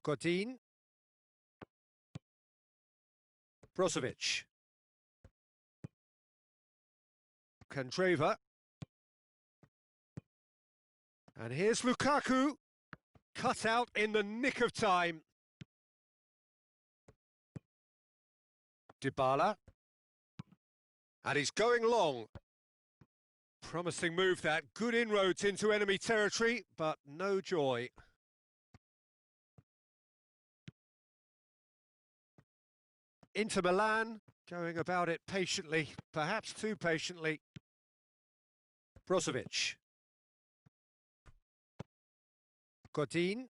Godin. Brozovic. Candreva. And here's Lukaku. Cut out in the nick of time. Dybala. And he's going long. Promising move that. Good inroads into enemy territory, but no joy. Inter Milan, going about it patiently, perhaps too patiently. Brozovic. Godin.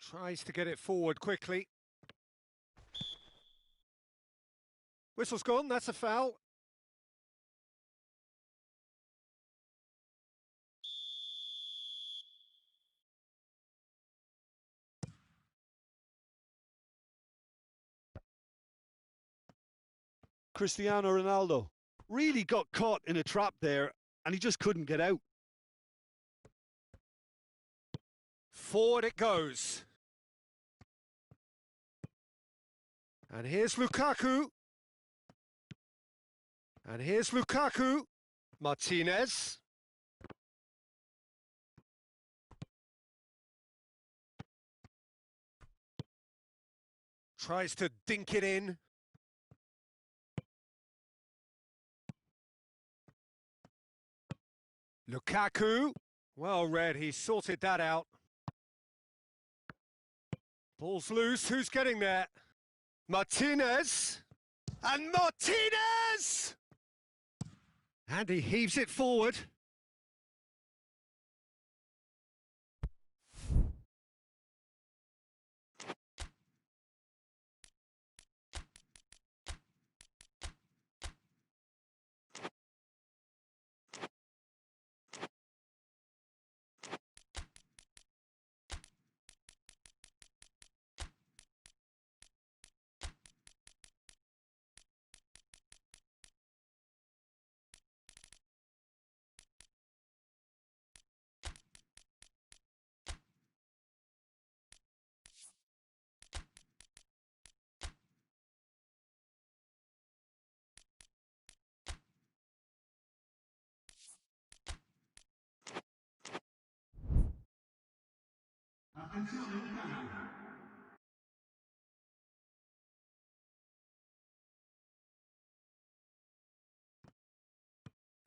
Tries to get it forward quickly. Whistle's gone, that's a foul. Cristiano Ronaldo really got caught in a trap there, and he just couldn't get out. Forward it goes. And here's Lukaku. And here's Lukaku. Martinez. Tries to dink it in. Lukaku. Well read, he sorted that out. Ball's loose, who's getting there? Martinez. And Martinez! And he heaves it forward.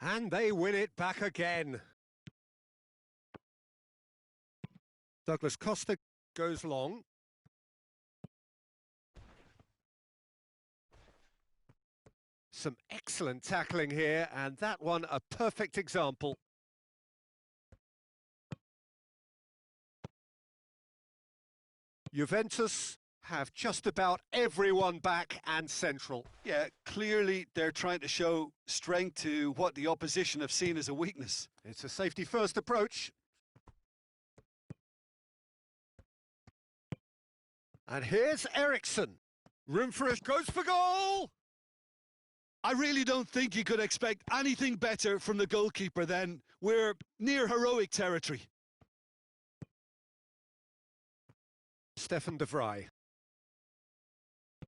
And they win it back again. Douglas Costa goes long. Some excellent tackling here, and that one a perfect example. Juventus have just about everyone back and central. Yeah, clearly they're trying to show strength to what the opposition have seen as a weakness. It's a safety-first approach. And here's Eriksson. Room for it, goes for goal! I really don't think you could expect anything better from the goalkeeper then. We're near heroic territory. Stefan de Vrij.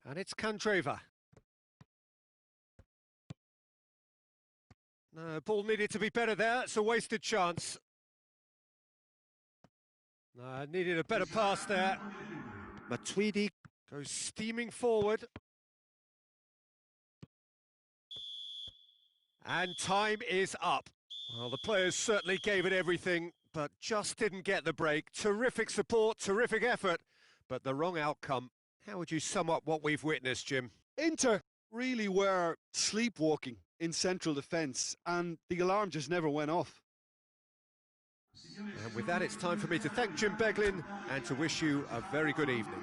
And it's Kandreva. No, ball needed to be better there. It's a wasted chance. No, needed a better pass there. Matuidi goes steaming forward. And time is up. Well, the players certainly gave it everything, but just didn't get the break. Terrific support, terrific effort, but the wrong outcome. How would you sum up what we've witnessed, Jim? Inter really were sleepwalking in central defence, and the alarm just never went off. And with that, it's time for me to thank Jim Beglin and to wish you a very good evening.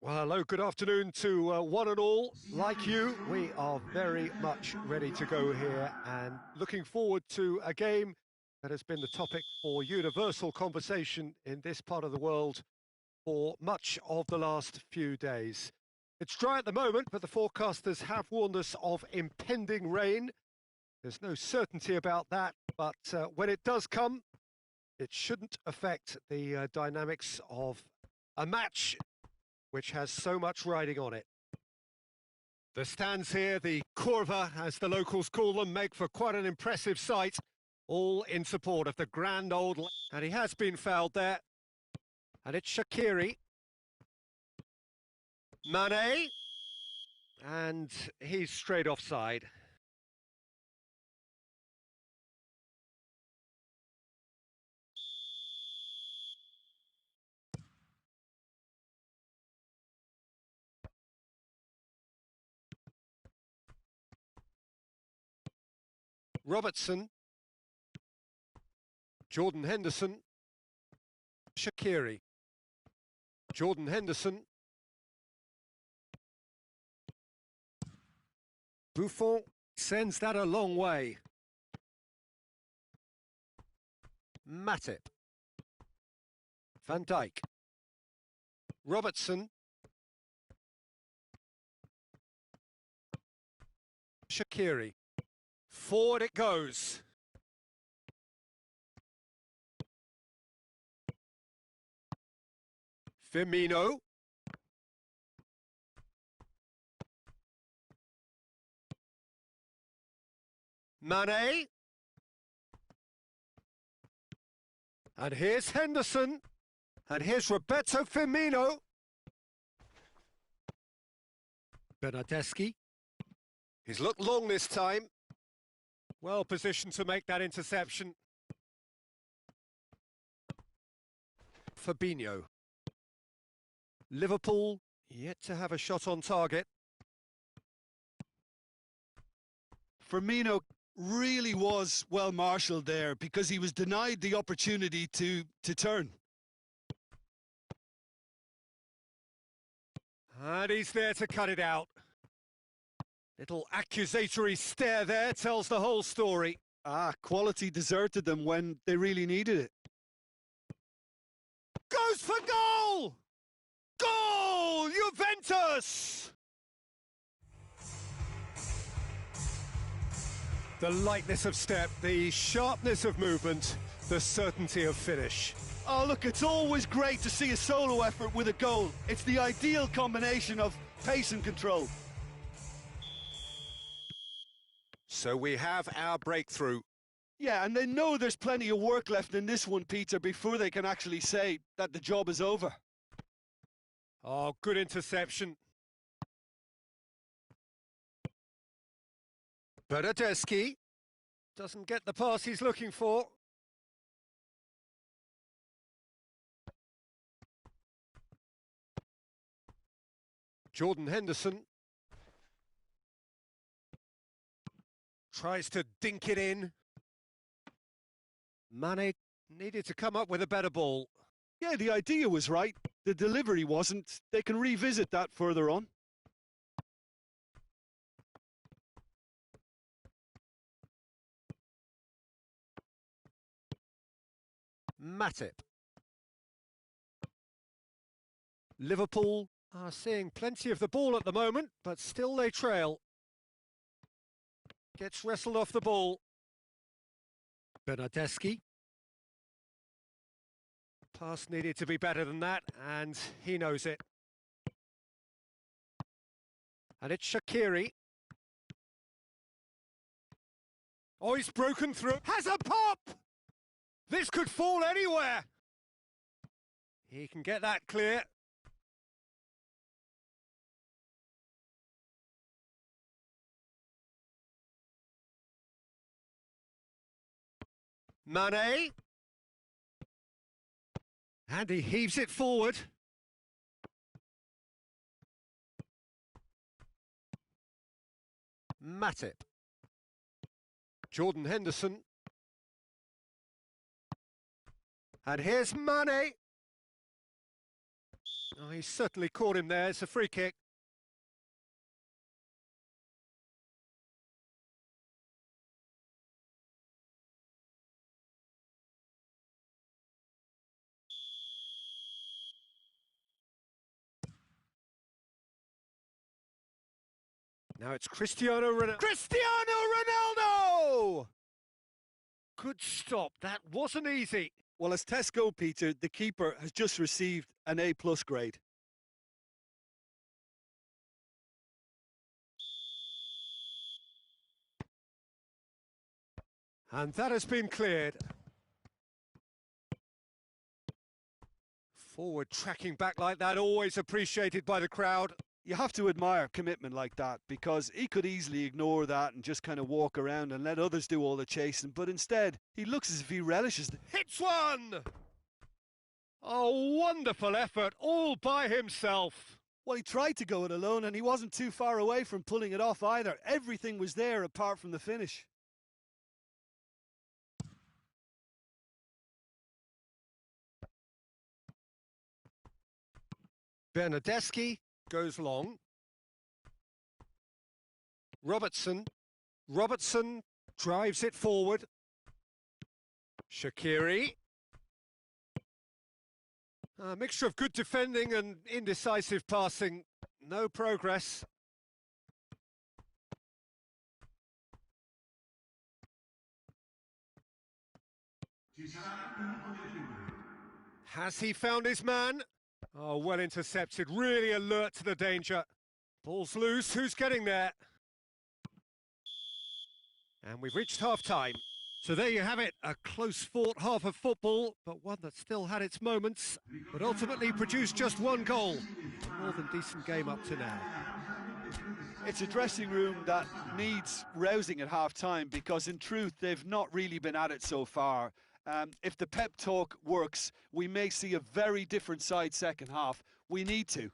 Well, hello, good afternoon to one and all. Like you, we are very much ready to go here and looking forward to a game that has been the topic for universal conversation in this part of the world for much of the last few days. It's dry at the moment, but the forecasters have warned us of impending rain. There's no certainty about that, but when it does come, it shouldn't affect the dynamics of a match which has so much riding on it. The stands here, the curva, as the locals call them, make for quite an impressive sight, all in support of the grand old... And he has been fouled there. And it's Shaqiri. Mane. And he's straight offside. Robertson, Jordan Henderson, Shaqiri, Jordan Henderson, Buffon sends that a long way. Matip, Van Dijk, Robertson, Shaqiri, forward it goes. Firmino. Mane. And here's Henderson. And here's Roberto Firmino. Bernardeschi. He's looked long this time. Well positioned to make that interception. Fabinho. Liverpool yet to have a shot on target. Firmino really was well marshalled there because he was denied the opportunity to turn. And he's there to cut it out. Little accusatory stare there tells the whole story. Quality deserted them when they really needed it. Goes for goal! Goal! Juventus! The lightness of step, the sharpness of movement, the certainty of finish. Oh, look, it's always great to see a solo effort with a goal. It's the ideal combination of pace and control. So we have our breakthrough. Yeah, and they know there's plenty of work left in this one, Peter, before they can actually say that the job is over. Oh, good interception. Bernardeschi doesn't get the pass he's looking for. Jordan Henderson tries to dink it in. Mane needed to come up with a better ball. Yeah, the idea was right. The delivery wasn't. They can revisit that further on. Matip. Liverpool are seeing plenty of the ball at the moment, but still they trail. Gets wrestled off the ball. Bernardeschi. Pass needed to be better than that, and he knows it. And it's Shaqiri. Oh, he's broken through. Has a pop! This could fall anywhere. He can get that clear. Mane. And he heaves it forward. Matip. Jordan Henderson. And here's Mane. Oh, he certainly caught him there. It's a free kick. Now it's Cristiano Ronaldo. Cristiano Ronaldo! Good stop. That wasn't easy. Well, as Tesco, Peter, the keeper has just received an A+ grade. And that has been cleared. Forward tracking back like that, always appreciated by the crowd. You have to admire commitment like that, because he could easily ignore that and just kind of walk around and let others do all the chasing, but instead he looks as if he relishes it. Hits one! A wonderful effort all by himself. Well, he tried to go it alone and he wasn't too far away from pulling it off either. Everything was there apart from the finish. Bernardeschi goes long. Robertson drives it forward. Shaqiri. A mixture of good defending and indecisive passing. No progress. Has he found his man? Oh, well intercepted, really alert to the danger. Ball's loose, who's getting there? And we've reached half-time. So there you have it, a close-fought half of football, but one that still had its moments, but ultimately produced just one goal. A more than decent game up to now. It's a dressing room that needs rousing at half-time, because in truth they've not really been at it so far. If the pep talk works, we may see a very different side second half. We need to.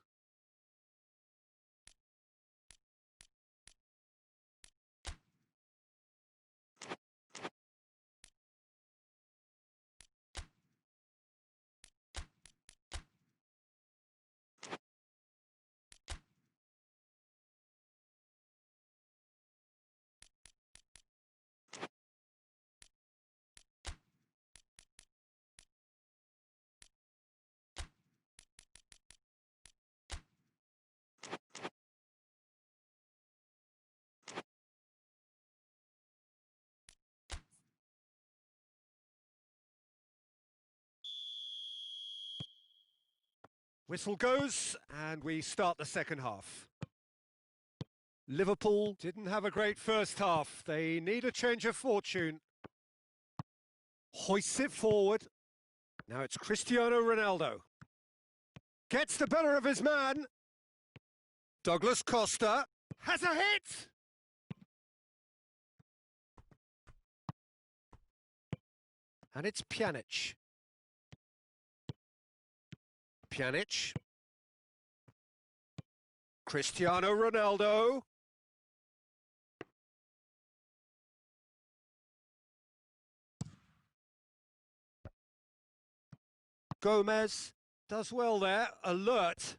Whistle goes, and we start the second half. Liverpool didn't have a great first half. They need a change of fortune. Hoists it forward. Now it's Cristiano Ronaldo. Gets the better of his man. Douglas Costa has a hit! And it's Pjanic. Pjanic. Cristiano Ronaldo. Gomez does well there, alert.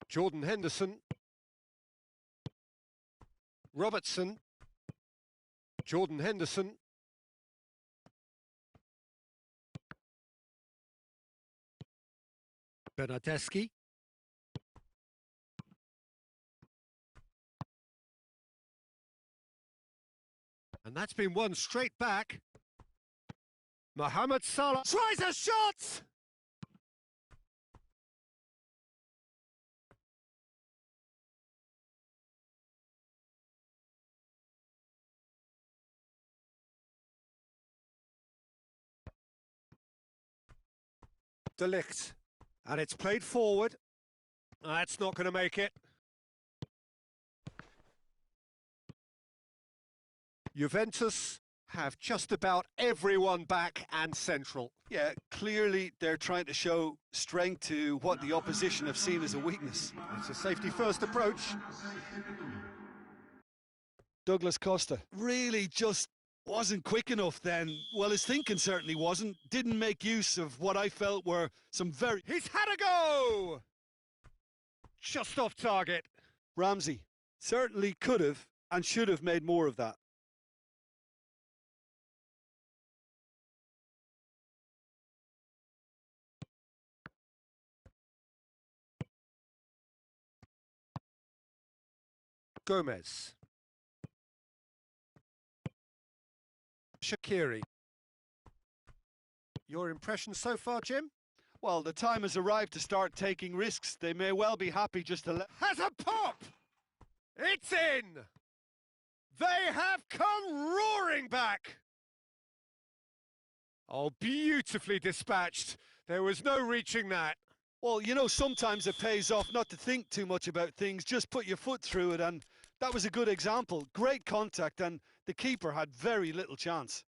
Jordan Henderson. Robertson. Jordan Henderson. Bernardeschi. And that's been won straight back. Mohamed Salah tries a shot! De Ligt. And it's played forward. That's not going to make it. Juventus have just about everyone back and central. Yeah, clearly they're trying to show strength to what the opposition have seen as a weakness. It's a safety-first approach. Douglas Costa really just Wasn't quick enough then. Well, his thinking certainly wasn't. Didn't make use of what I felt were some very... He's had a go! Just off target. Ramsey certainly could have and should have made more of that. Gomez. Shaqiri. Your impression so far, Jim? Well, the time has arrived to start taking risks. They may well be happy just to let... Has a pop! It's in! They have come roaring back! Oh, beautifully dispatched. There was no reaching that. Well, you know, sometimes it pays off not to think too much about things, just put your foot through it, and that was a good example. Great contact, and the keeper had very little chance.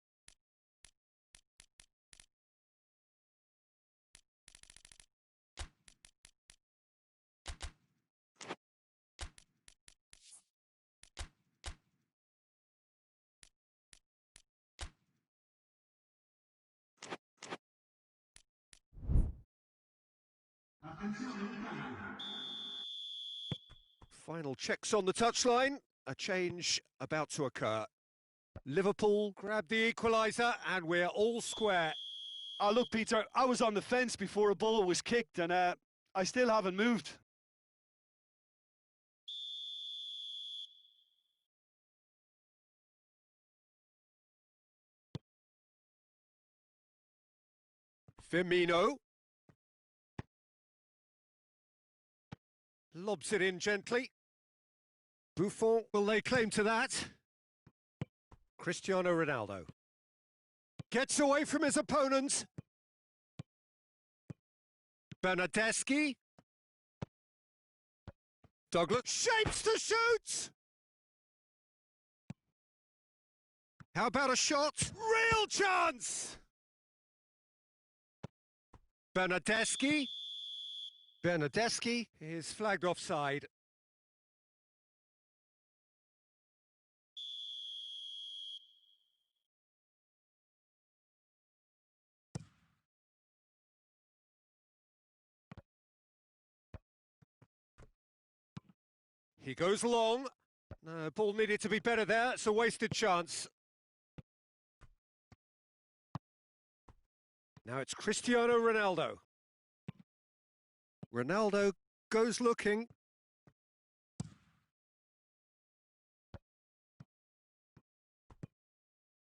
Final checks on the touchline. A change about to occur. Liverpool grab the equaliser and we're all square. Oh, look, Peter, I was on the fence before a ball was kicked, and I still haven't moved. Firmino. Lobs it in gently. Buffon will lay claim to that. Cristiano Ronaldo. Gets away from his opponent. Bernardeschi. Douglas shapes to shoot! How about a shot? Real chance! Bernardeschi. Bernardeschi is flagged offside. He goes long. No, ball needed to be better there. It's a wasted chance. Now it's Cristiano Ronaldo. Ronaldo goes looking.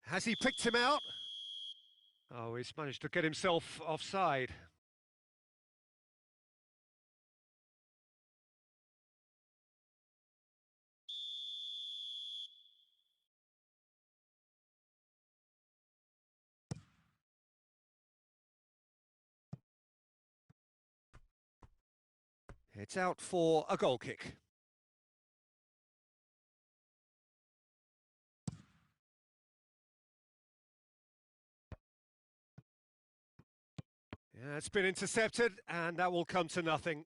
Has he picked him out? Oh, he's managed to get himself offside. It's out for a goal kick. Yeah, it's been intercepted, and that will come to nothing.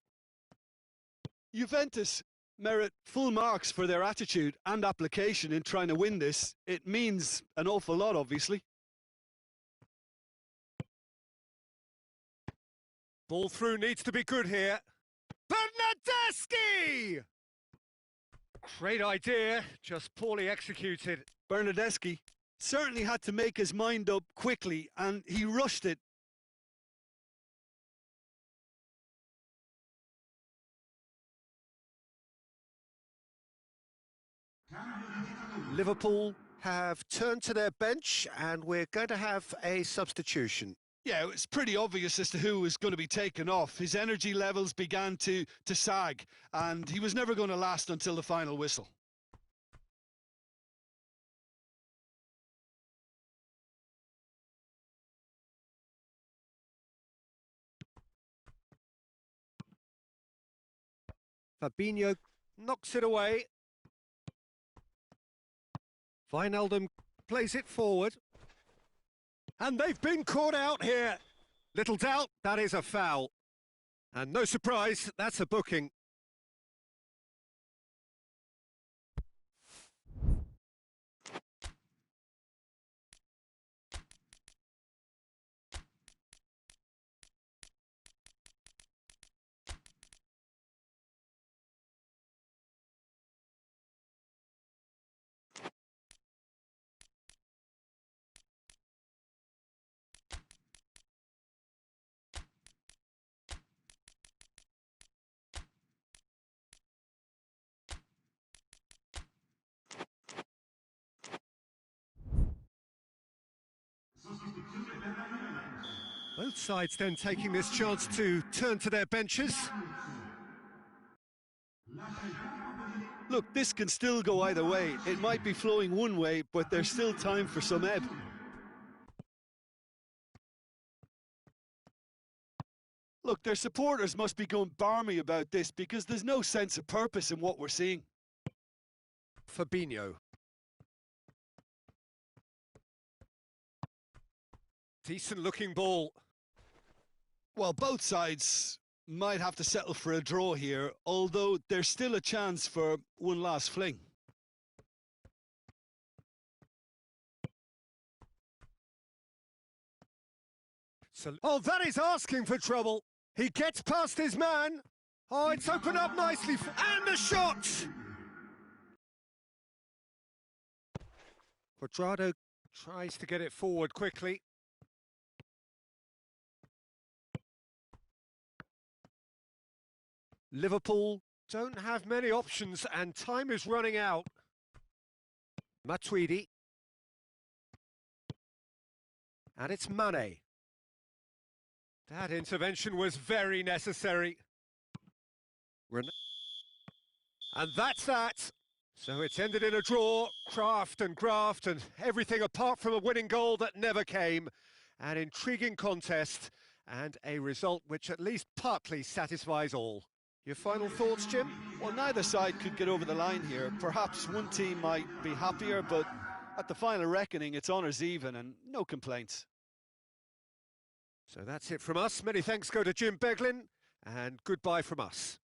Juventus merit full marks for their attitude and application in trying to win this. It means an awful lot, obviously. Ball through needs to be good here. Bernardeschi! Great idea, just poorly executed. Bernardeschi certainly had to make his mind up quickly, and he rushed it. Liverpool have turned to their bench, and we're going to have a substitution. Yeah, it's pretty obvious as to who was going to be taken off. His energy levels began to sag, and he was never going to last until the final whistle. Fabinho knocks it away. Wijnaldum plays it forward. And they've been caught out here. Little doubt, that is a foul. And no surprise, that's a booking. Both sides then taking this chance to turn to their benches. Look, this can still go either way. It might be flowing one way, but there's still time for some ebb. Look, their supporters must be going barmy about this because there's no sense of purpose in what we're seeing. Fabinho. Decent looking ball. Well, both sides might have to settle for a draw here, although there's still a chance for one last fling. Oh, that is asking for trouble. He gets past his man. Oh, it's opened up nicely. And the shot! Quadrado tries to get it forward quickly. Liverpool don't have many options and time is running out. Matuidi. And it's Mane. That intervention was very necessary. And that's that. So it's ended in a draw, craft and graft and everything apart from a winning goal that never came. An intriguing contest and a result which at least partly satisfies all. Your final thoughts, Jim? Well, neither side could get over the line here. Perhaps one team might be happier, but at the final reckoning, it's honours even and no complaints. So that's it from us. Many thanks go to Jim Beglin and goodbye from us.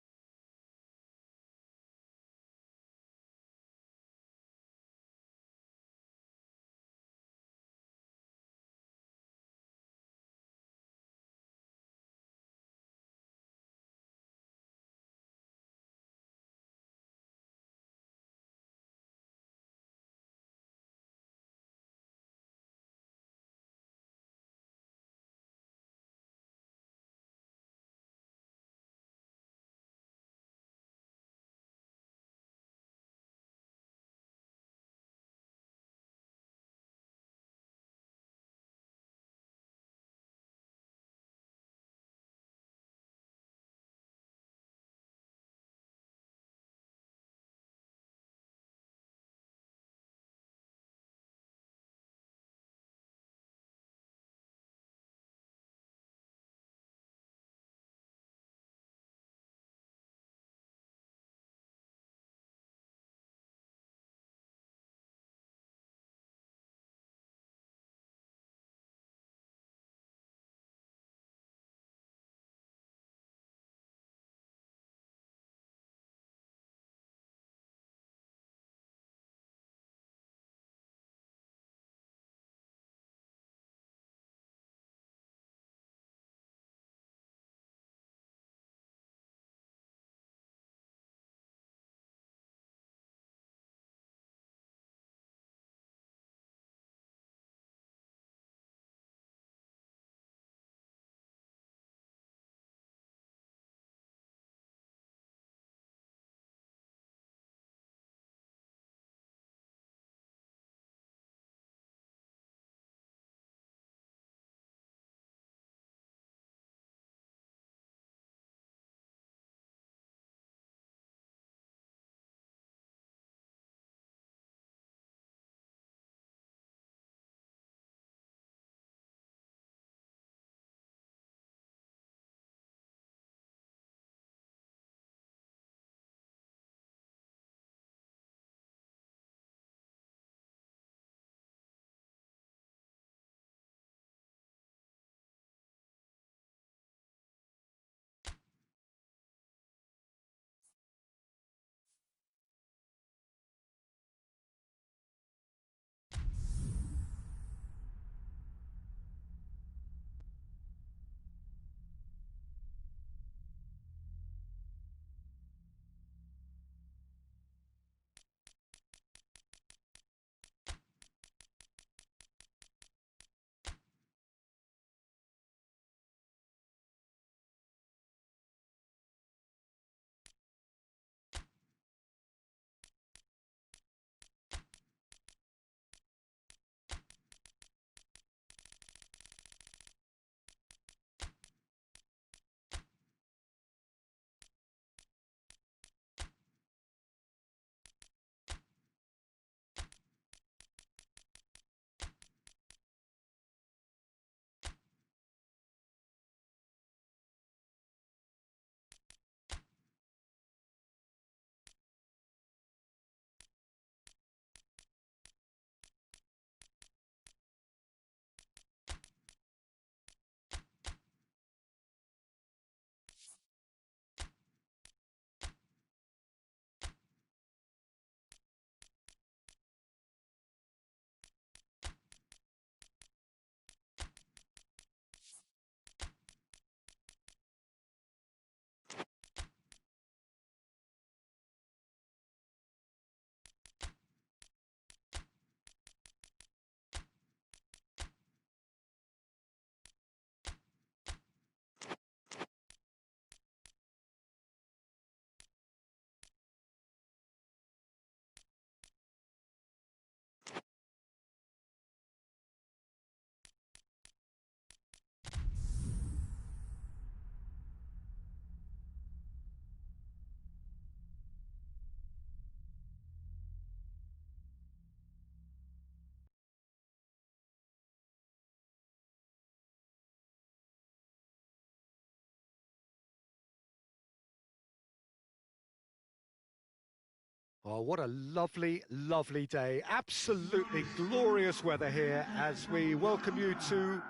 Oh, what a lovely, lovely day. Absolutely glorious weather here as we welcome you to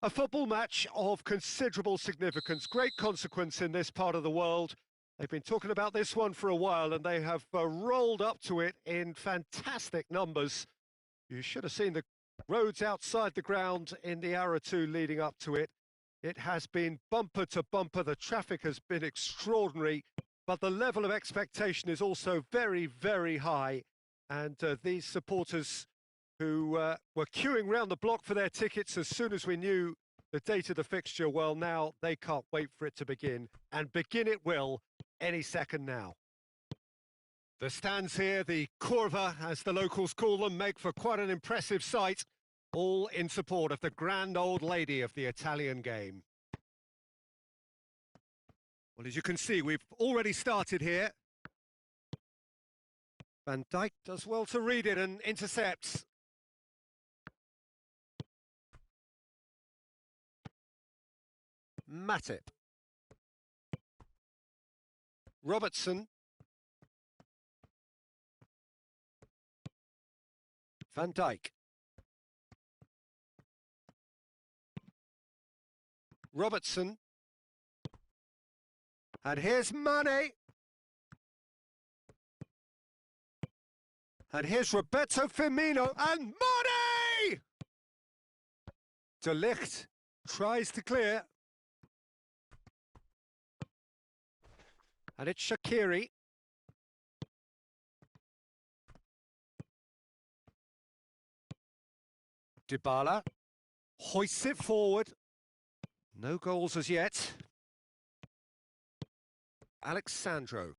a football match of considerable significance, great consequence in this part of the world. They've been talking about this one for a while and they have rolled up to it in fantastic numbers. You should have seen the roads outside the ground in the hour or two leading up to it. It has been bumper to bumper. The traffic has been extraordinary, but the level of expectation is also very, very high. And these supporters who were queuing round the block for their tickets as soon as we knew the date of the fixture, well, now they can't wait for it to begin. And begin it will any second now. The stands here, the curva, as the locals call them, make for quite an impressive sight, all in support of the grand old lady of the Italian game. Well, as you can see, we've already started here. Van Dijk does well to read it and intercepts. Matip. Robertson. Van Dijk. Robertson. And here's Mane. And here's Roberto Firmino and Mane! De Ligt tries to clear. And it's Shaqiri. Dybala hoists it forward. No goals as yet. Alexandro.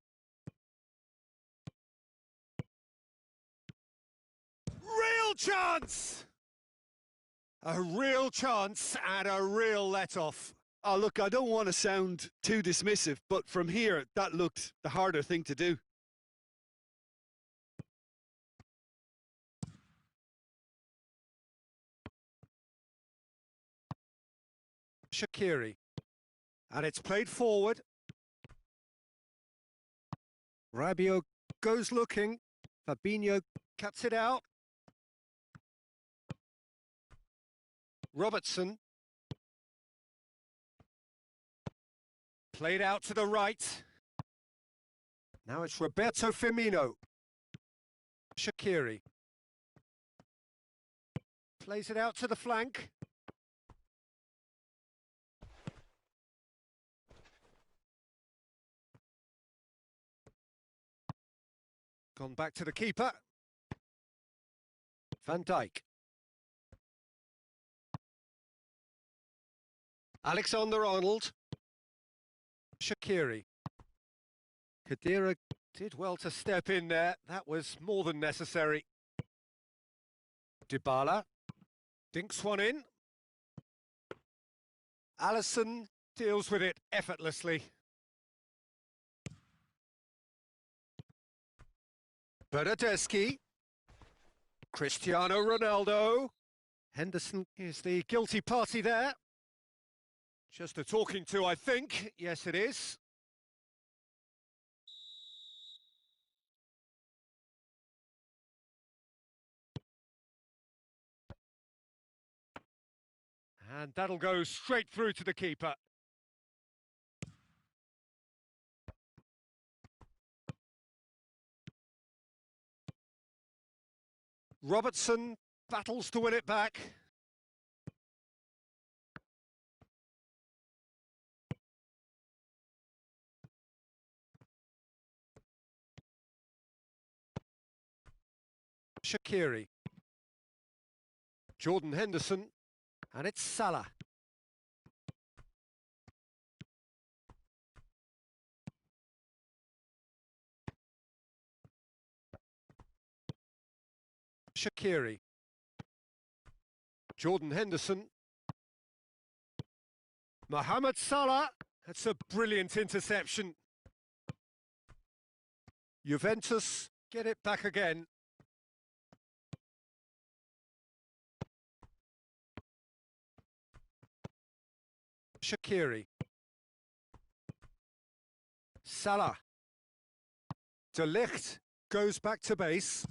Real chance! A real chance and a real let-off. Oh, look, I don't want to sound too dismissive, but from here, that looked the harder thing to do. Shaqiri. And it's played forward. Rabiot goes looking. Fabinho cuts it out. Robertson. Played out to the right. Now it's Roberto Firmino. Shaqiri. Plays it out to the flank. Gone back to the keeper. Van Dijk. Alexander-Arnold. Shaqiri. Khedira did well to step in there. That was more than necessary. Dybala. Dinks one in. Alisson deals with it effortlessly. Bernardeschi. Cristiano Ronaldo. Henderson is the guilty party there. Just a talking to, I think. Yes, it is. And that'll go straight through to the keeper. Robertson battles to win it back. Shaqiri. Jordan Henderson. And it's Salah. Shaqiri. Jordan Henderson. Mohamed Salah. That's a brilliant interception. Juventus get it back again. Shaqiri. Salah. De Ligt goes back to base.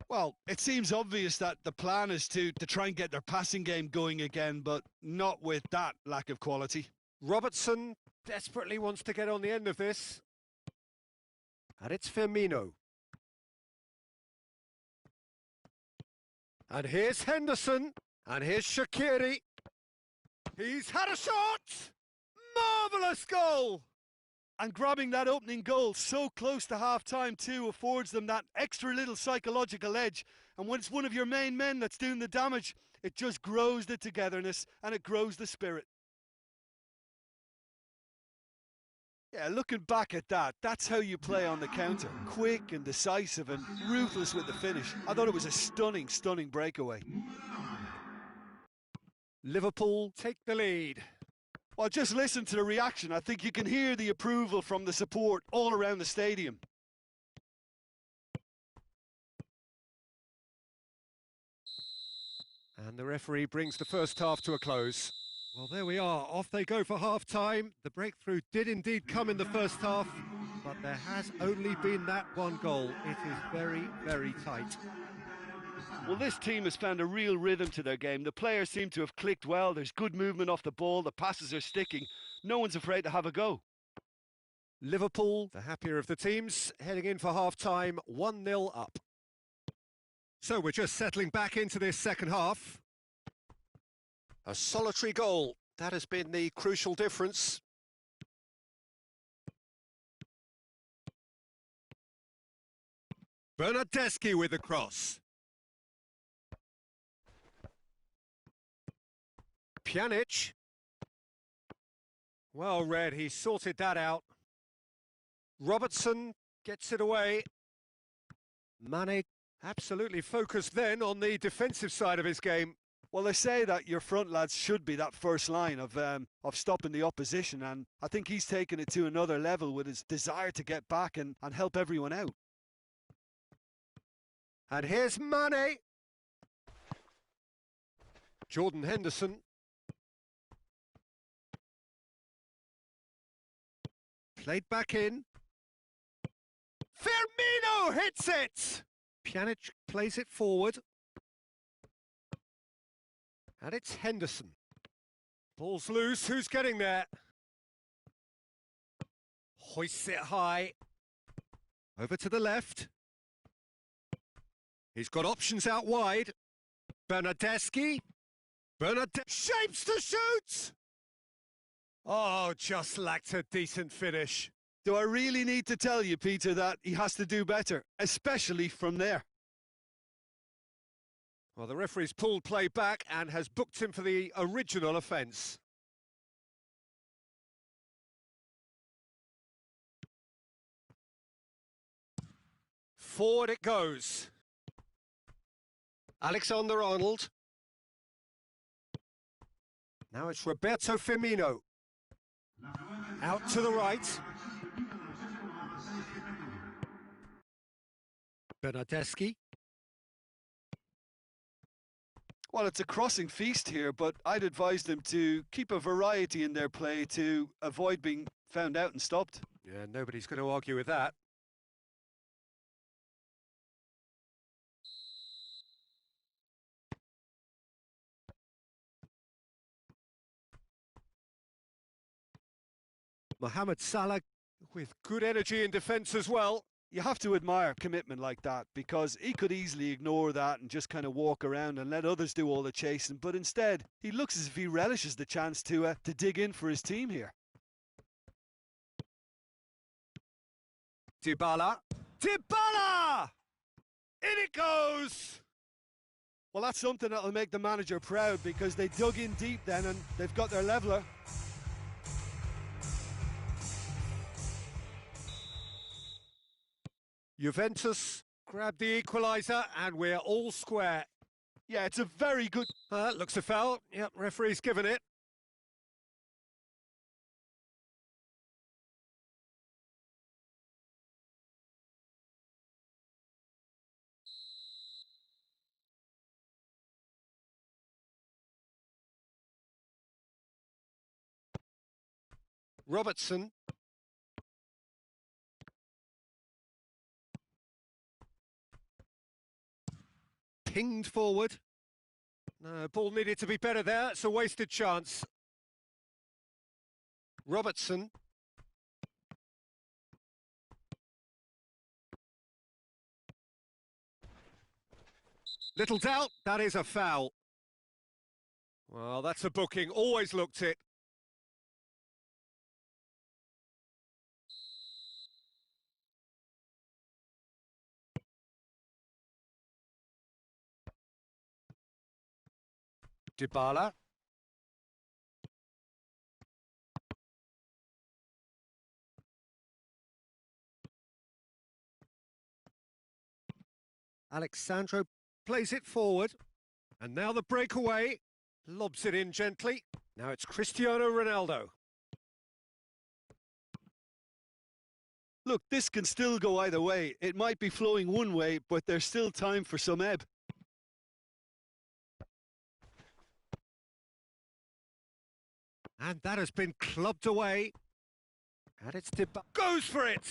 Well, it seems obvious that the plan is to try and get their passing game going again, but not with that lack of quality. Robertson desperately wants to get on the end of this. And it's Firmino. And here's Henderson. And here's Shaqiri. He's had a shot! Marvellous goal! And grabbing that opening goal so close to half-time too affords them that extra little psychological edge. And when it's one of your main men that's doing the damage, it just grows the togetherness and it grows the spirit. Yeah, looking back at that, that's how you play on the counter. Quick and decisive and ruthless with the finish. I thought it was a stunning, stunning breakaway. Liverpool take the lead. Well, just listen to the reaction. I think you can hear the approval from the support all around the stadium. And the referee brings the first half to a close. Well, there we are. Off they go for half-time. The breakthrough did indeed come in the first half, but there has only been that one goal. It is very, very tight. Well, this team has found a real rhythm to their game. The players seem to have clicked well. There's good movement off the ball. The passes are sticking. No one's afraid to have a go. Liverpool, the happier of the teams, heading in for half-time, 1-0 up. So we're just settling back into this second half. A solitary goal. That has been the crucial difference. Bernardeschi with the cross. Pjanic. Well read, he sorted that out. Robertson gets it away. Mane absolutely focused then on the defensive side of his game. Well, they say that your front lads should be that first line of stopping the opposition, and I think he's taken it to another level with his desire to get back and help everyone out. And here's Mane. Jordan Henderson. Played back in. Firmino hits it! Pjanic plays it forward. And it's Henderson. Ball's loose, who's getting there? Hoists it high. Over to the left. He's got options out wide. Bernardeschi. Shapes to shoot! Oh, just lacked a decent finish. Do I really need to tell you, Peter, that he has to do better, especially from there? Well, the referee's pulled play back and has booked him for the original offence. Forward it goes. Alexander-Arnold. Now it's Roberto Firmino. Out to the right. Bernardeschi. Well, it's a crossing feast here, but I'd advise them to keep a variety in their play to avoid being found out and stopped. Yeah, nobody's going to argue with that. Mohamed Salah with good energy in defence as well. You have to admire commitment like that, because he could easily ignore that and just kind of walk around and let others do all the chasing, but instead he looks as if he relishes the chance to dig in for his team here. Dybala. Dybala! In it goes! Well, that's something that'll make the manager proud, because they dug in deep then and they've got their leveller. Juventus grab the equaliser and we're all square. Yeah, it's a very good... Looks a foul. Yep, referee's given it. Robertson. pinged forward. No, ball needed to be better there. It's a wasted chance. Robertson. Little doubt, that is a foul. Well, that's a booking. Always looked it. Dybala. Alexandro plays it forward. And now the breakaway. Lobs it in gently. Now it's Cristiano Ronaldo. Look, this can still go either way. It might be flowing one way, but there's still time for some ebb. And that has been clubbed away. And it's goes for it!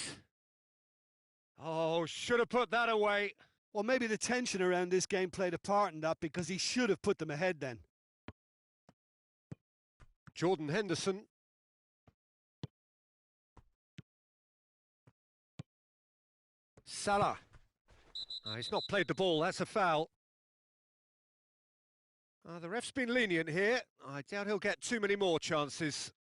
Oh, should have put that away. Well, maybe the tension around this game played a part in that, because he should have put them ahead then. Jordan Henderson. Salah. Oh, he's not played the ball, that's a foul. The ref's been lenient here. I doubt he'll get too many more chances.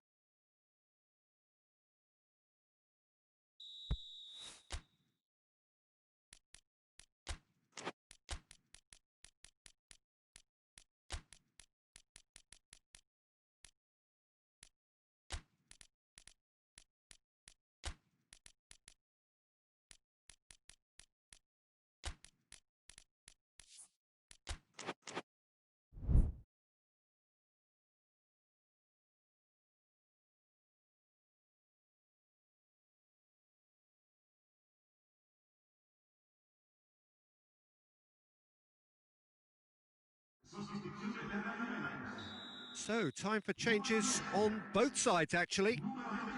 So, time for changes on both sides, actually.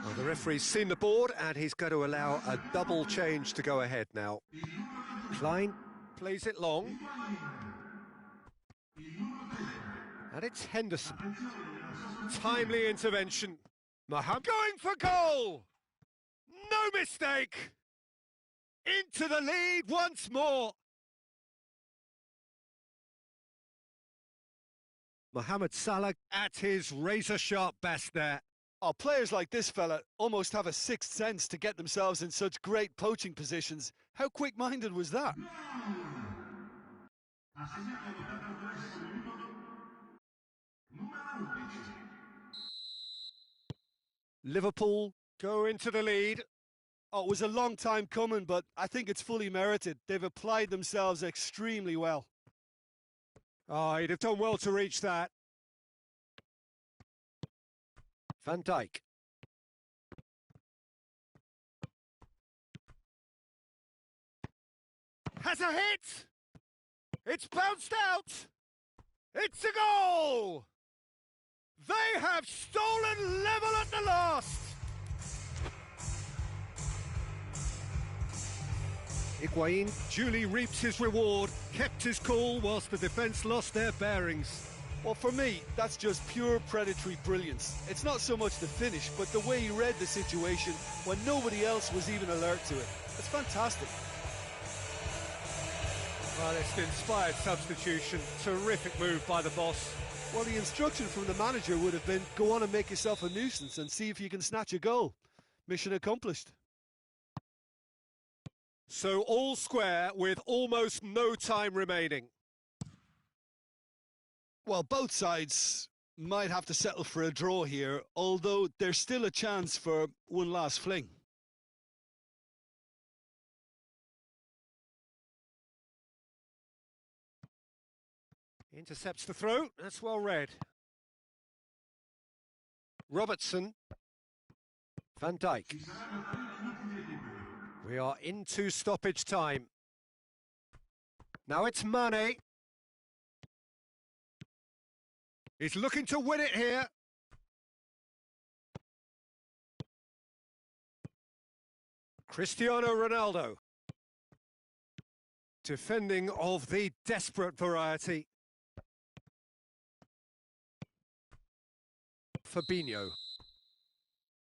Well, the referee's seen the board, and he's going to allow a double change to go ahead now. Klein plays it long. And it's Henderson. Timely intervention. Mohamed going for goal! No mistake! Into the lead once more. Mohamed Salah at his razor-sharp best there. Oh, players like this fella almost have a sixth sense to get themselves in such great poaching positions. How quick-minded was that? Liverpool go into the lead. Oh, it was a long time coming, but I think it's fully merited. They've applied themselves extremely well. Oh, he'd have done well to reach that. Van Dijk. Has a hit! It's bounced out! It's a goal! They have stolen level at the last! Higuain duly reaps his reward, kept his cool whilst the defence lost their bearings. Well, for me, that's just pure predatory brilliance. It's not so much the finish, but the way he read the situation when nobody else was even alert to it. It's fantastic. Well, it's an inspired substitution. Terrific move by the boss. Well, the instruction from the manager would have been, go on and make yourself a nuisance and see if you can snatch a goal. Mission accomplished. So all square with almost no time remaining. Well, both sides might have to settle for a draw here, although there's still a chance for one last fling. Intercepts the throw, that's well read. Robertson. Van Dijk. We are into stoppage time. Now it's Mane. He's looking to win it here. Cristiano Ronaldo. Defending of the desperate variety. Fabinho.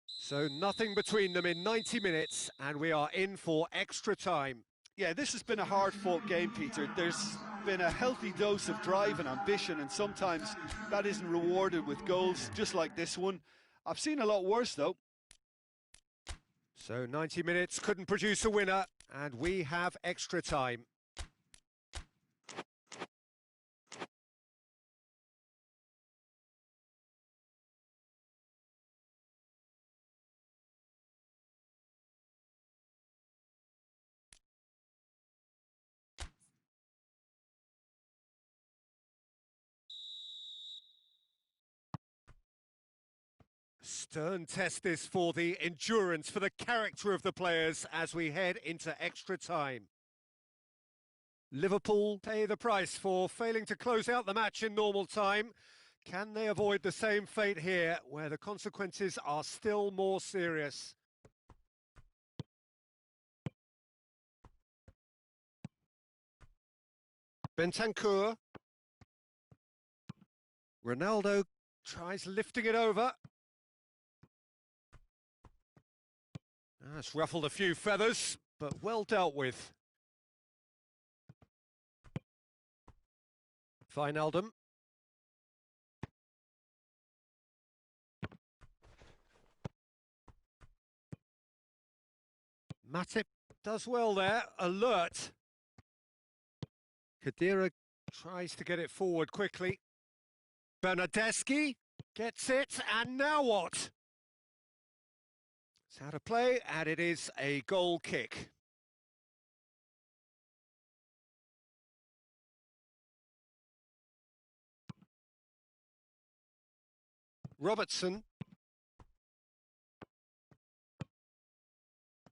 So nothing between them in 90 minutes, and we are in for extra time. Yeah, this has been a hard-fought game, Peter. There's been a healthy dose of drive and ambition, and sometimes that isn't rewarded with goals, just like this one. I've seen a lot worse, though. So 90 minutes couldn't produce a winner, and we have extra time. Stern test this for the endurance, for the character of the players as we head into extra time. Liverpool pay the price for failing to close out the match in normal time. Can they avoid the same fate here, where the consequences are still more serious? Bentancur. Ronaldo tries lifting it over. That's ruffled a few feathers, but well dealt with. Wijnaldum. Matip does well there, alert. Khedira tries to get it forward quickly. Bernardeschi gets it, and now what? It's out of play, and it is a goal kick. Robertson.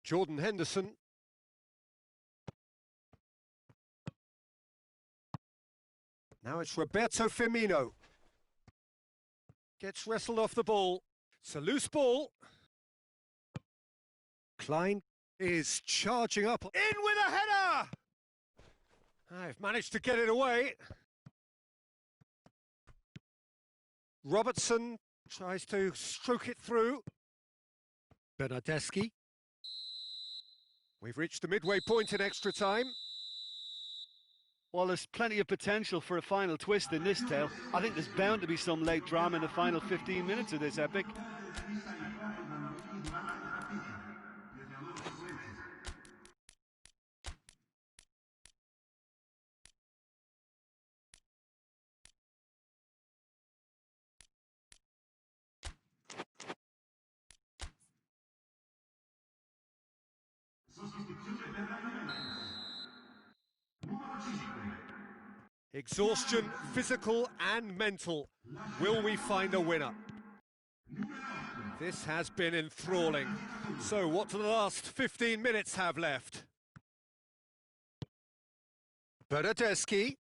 Jordan Henderson. Now it's Roberto Firmino. Gets wrestled off the ball. It's a loose ball. Klein is charging up. In with a header! I've managed to get it away. Robertson tries to stroke it through. Bernardeschi. We've reached the midway point in extra time. Well, there's plenty of potential for a final twist in this tale. I think there's bound to be some late drama in the final 15 minutes of this epic. Exhaustion, physical and mental. Will we find a winner? This has been enthralling. So what do the last 15 minutes have left? Bernardeschi.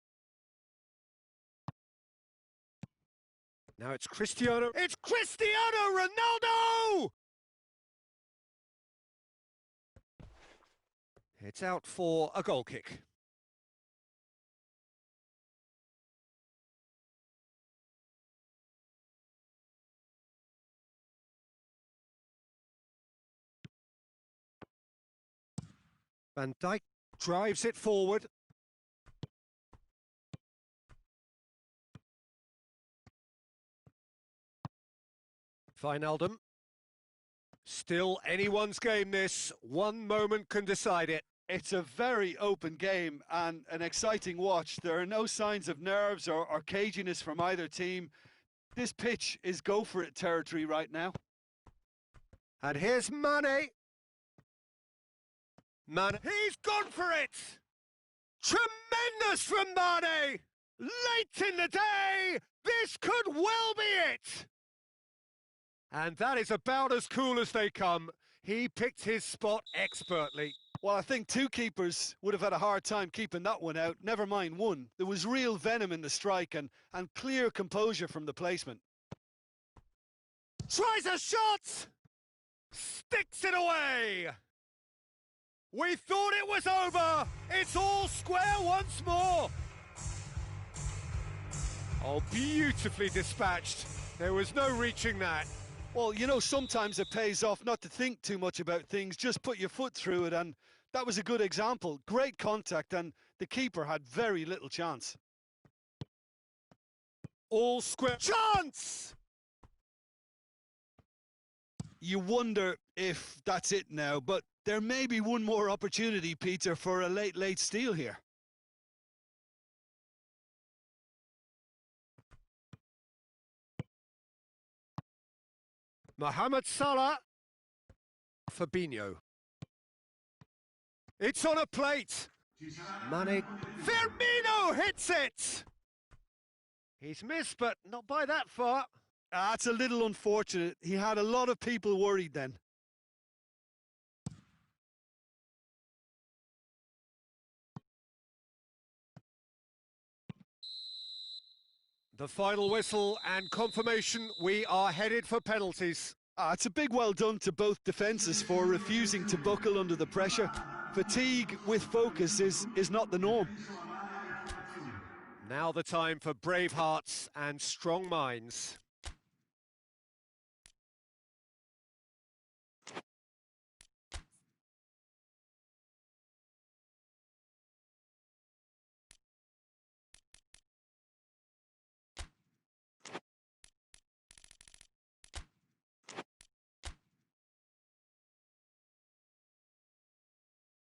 Now it's Cristiano. It's Cristiano Ronaldo! It's out for a goal kick. Van Dijk drives it forward. Wijnaldum. Still anyone's game this. One moment can decide it. It's a very open game and an exciting watch. There are no signs of nerves or caginess from either team. This pitch is go-for-it territory right now. And here's Mane. Mane, he's gone for it! Tremendous from Mane! Late in the day, this could well be it! And that is about as cool as they come. He picked his spot expertly. Well, I think two keepers would have had a hard time keeping that one out, never mind one. There was real venom in the strike and clear composure from the placement. Tries a shot! Sticks it away! We thought it was over! It's all square once more! Oh, beautifully dispatched. There was no reaching that. Well, you know, sometimes it pays off not to think too much about things, just put your foot through it, and that was a good example. Great contact, and the keeper had very little chance. All square chance! You wonder if that's it now, but there may be one more opportunity, Peter, for a late steal here. Mohamed Salah. Fabinho. It's on a plate. Mane. Firmino hits it! He's missed, but not by that far. That's a little unfortunate. He had a lot of people worried then. The final whistle and confirmation, we are headed for penalties. It's a big well done to both defences for refusing to buckle under the pressure. Fatigue with focus is not the norm. Now the time for brave hearts and strong minds.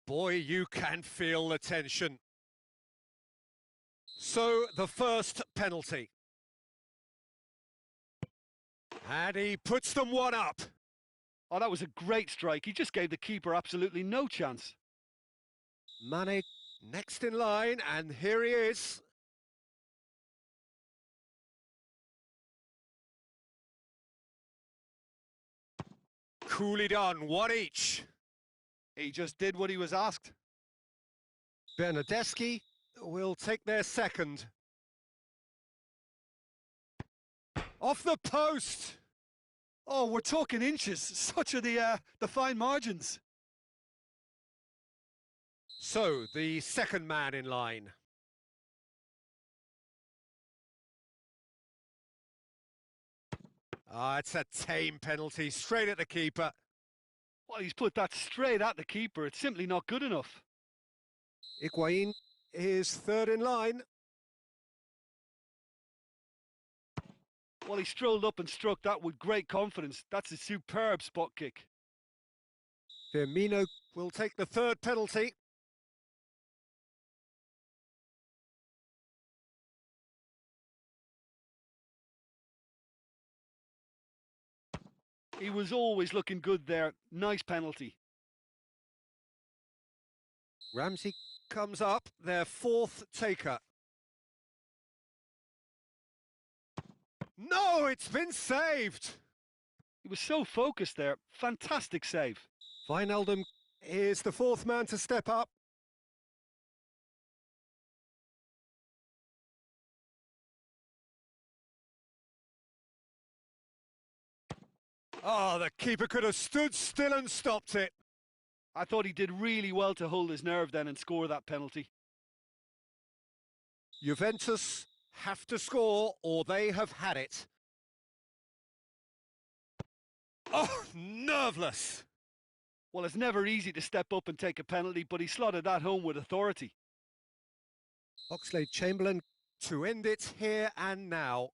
Boy, you can feel the tension. So, the first penalty. And he puts them one up. Oh, that was a great strike. He just gave the keeper absolutely no chance. Mane next in line, and here he is. Coolly done, one each. He just did what he was asked. Bernardeschi will take their second. Off the post! Oh, we're talking inches. Such are the fine margins. So, the second man in line. It's a tame penalty, straight at the keeper. Well, he's put that straight at the keeper. It's simply not good enough. Higuain is third in line. Well, he strolled up and struck that with great confidence. That's a superb spot kick. Firmino will take the third penalty. He was always looking good there. Nice penalty. Ramsey comes up, their fourth taker. No, it's been saved! He was so focused there. Fantastic save. Wijnaldum is the fourth man to step up. Oh, the keeper could have stood still and stopped it. I thought he did really well to hold his nerve then and score that penalty. Juventus have to score or they have had it. Oh, nerveless. Well, it's never easy to step up and take a penalty, but he slotted that home with authority. Oxlade-Chamberlain to end it here and now.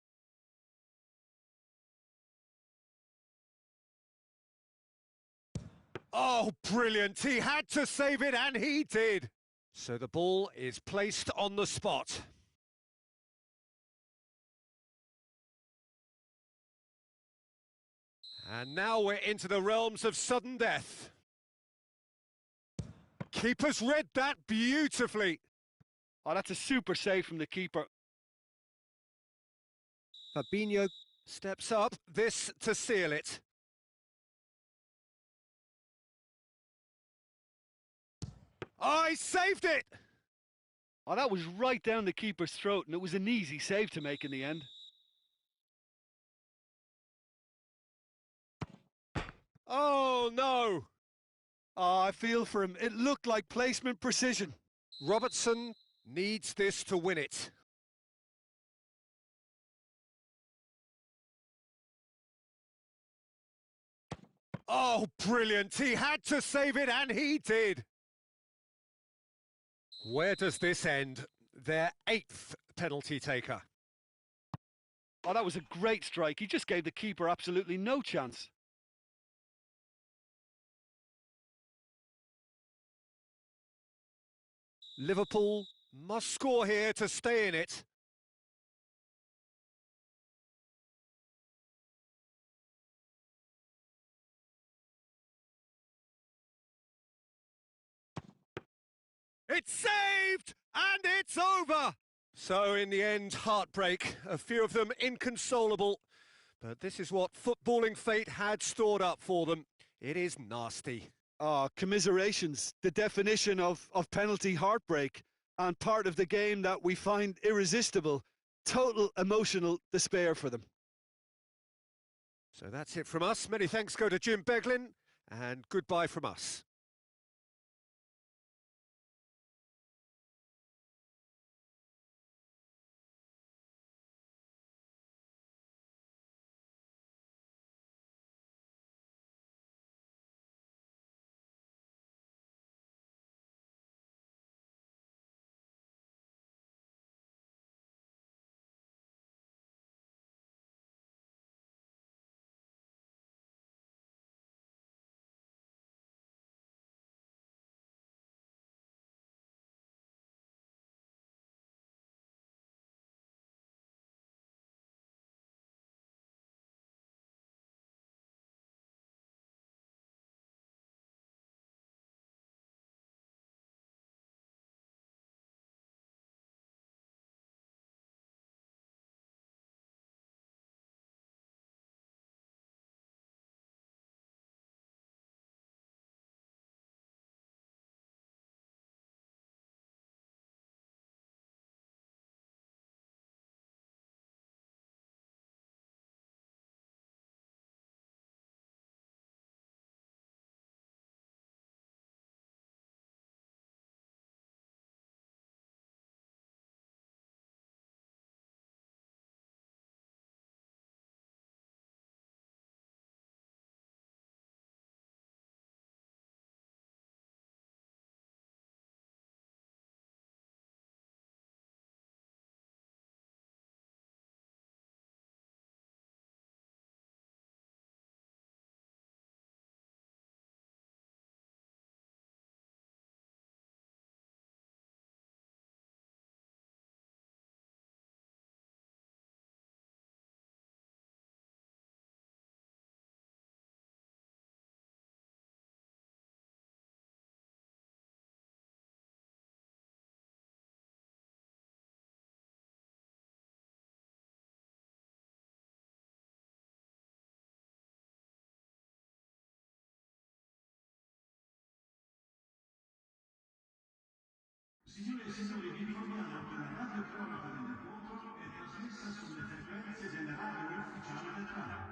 Oh, brilliant. He had to save it, and he did. So the ball is placed on the spot. And now we're into the realms of sudden death. Keeper's read that beautifully. Oh, that's a super save from the keeper. Fabinho steps up, this to seal it. Oh, he saved it! Oh, that was right down the keeper's throat, and it was an easy save to make in the end. Oh, no! Oh, I feel for him. It looked like placement precision. Robertson needs this to win it. Oh, brilliant. He had to save it, and he did. Where does this end? Their 8th penalty taker. Oh, that was a great strike. He just gave the keeper absolutely no chance. Liverpool must score here to stay in it. It's saved, and it's over. So in the end, heartbreak. A few of them inconsolable. But this is what footballing fate had stored up for them. It is nasty. Oh, commiserations. The definition of penalty heartbreak, and part of the game that we find irresistible. Total emotional despair for them. So that's it from us. Many thanks go to Jim Beglin, and goodbye from us. Signore e signori, vi informiamo che la radiocronaca dell'incontro è trasmessa sulle frequenze della radio ufficiale del canale.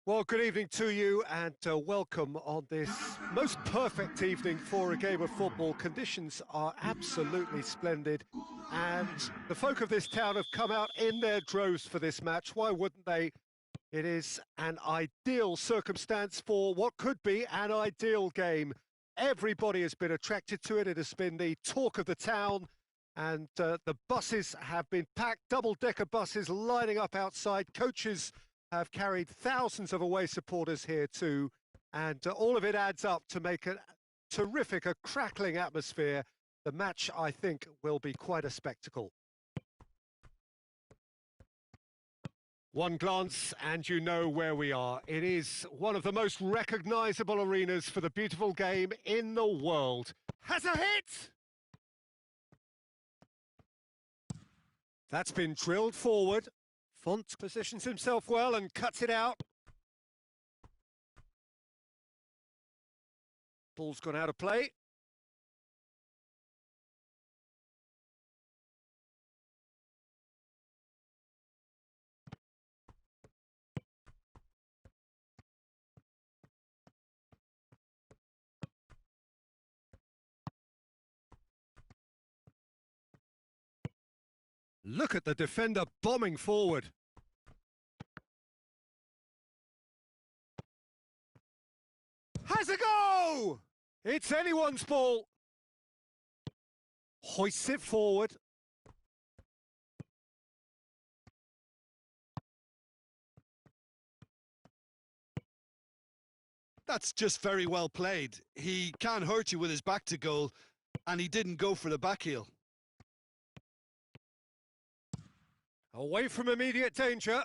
Well, good evening to you and welcome on this most perfect evening for a game of football. Conditions are absolutely splendid and the folk of this town have come out in their droves for this match. Why wouldn't they? It is an ideal circumstance for what could be an ideal game. Everybody has been attracted to it. It has been the talk of the town and the buses have been packed, double-decker buses lining up outside. Coaches have carried thousands of away supporters here too, and all of it adds up to make a terrific, a crackling atmosphere. The match, I think, will be quite a spectacle. One glance and you know where we are. It is one of the most recognisable arenas for the beautiful game in the world. Has a hit! That's been drilled forward. Font positions himself well and cuts it out. Ball's gone out of play. Look at the defender bombing forward. Has a go! It's anyone's ball. Hoists it forward. That's just very well played. He can't hurt you with his back to goal, and he didn't go for the back heel. Away from immediate danger.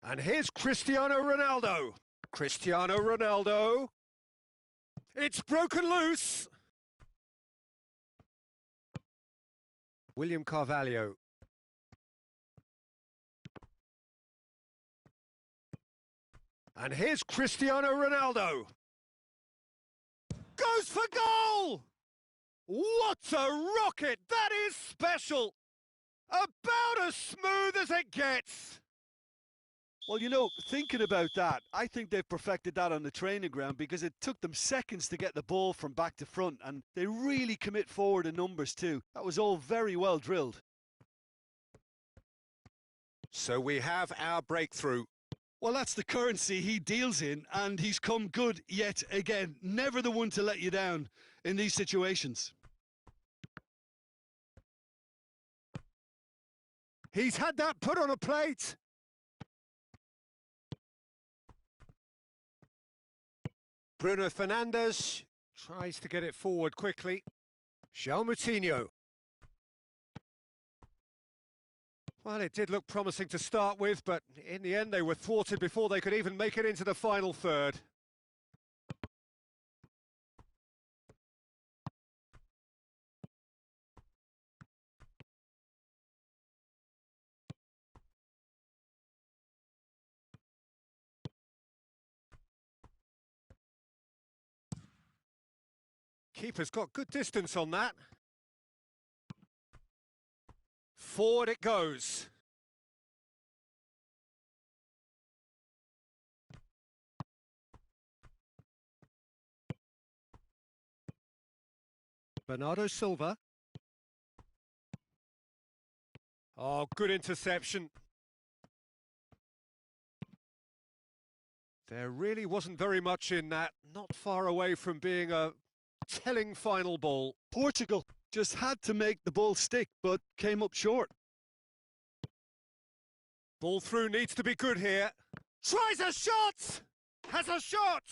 And here's Cristiano Ronaldo. Cristiano Ronaldo. It's broken loose. William Carvalho. And here's Cristiano Ronaldo. Goes for goal! What a rocket! That is special! About as smooth as it gets! Well, you know, thinking about that, I think they've perfected that on the training ground because it took them seconds to get the ball from back to front, and they really commit forward in numbers too. That was all very well drilled. So we have our breakthrough. Well, that's the currency he deals in, and he's come good yet again. Never the one to let you down in these situations. He's had that put on a plate. Bruno Fernandes tries to get it forward quickly. João Moutinho. Well, it did look promising to start with, but in the end they were thwarted before they could even make it into the final third. Keeper's got good distance on that. Forward it goes. Bernardo Silva. Oh, good interception. There really wasn't very much in that. Not far away from being a telling final ball. Portugal just had to make the ball stick, but came up short. Ball through needs to be good here. Tries a shot! Has a shot!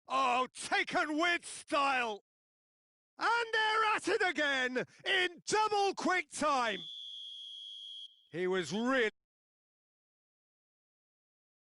Oh, taken with style! And they're at it again in double quick time. He was really...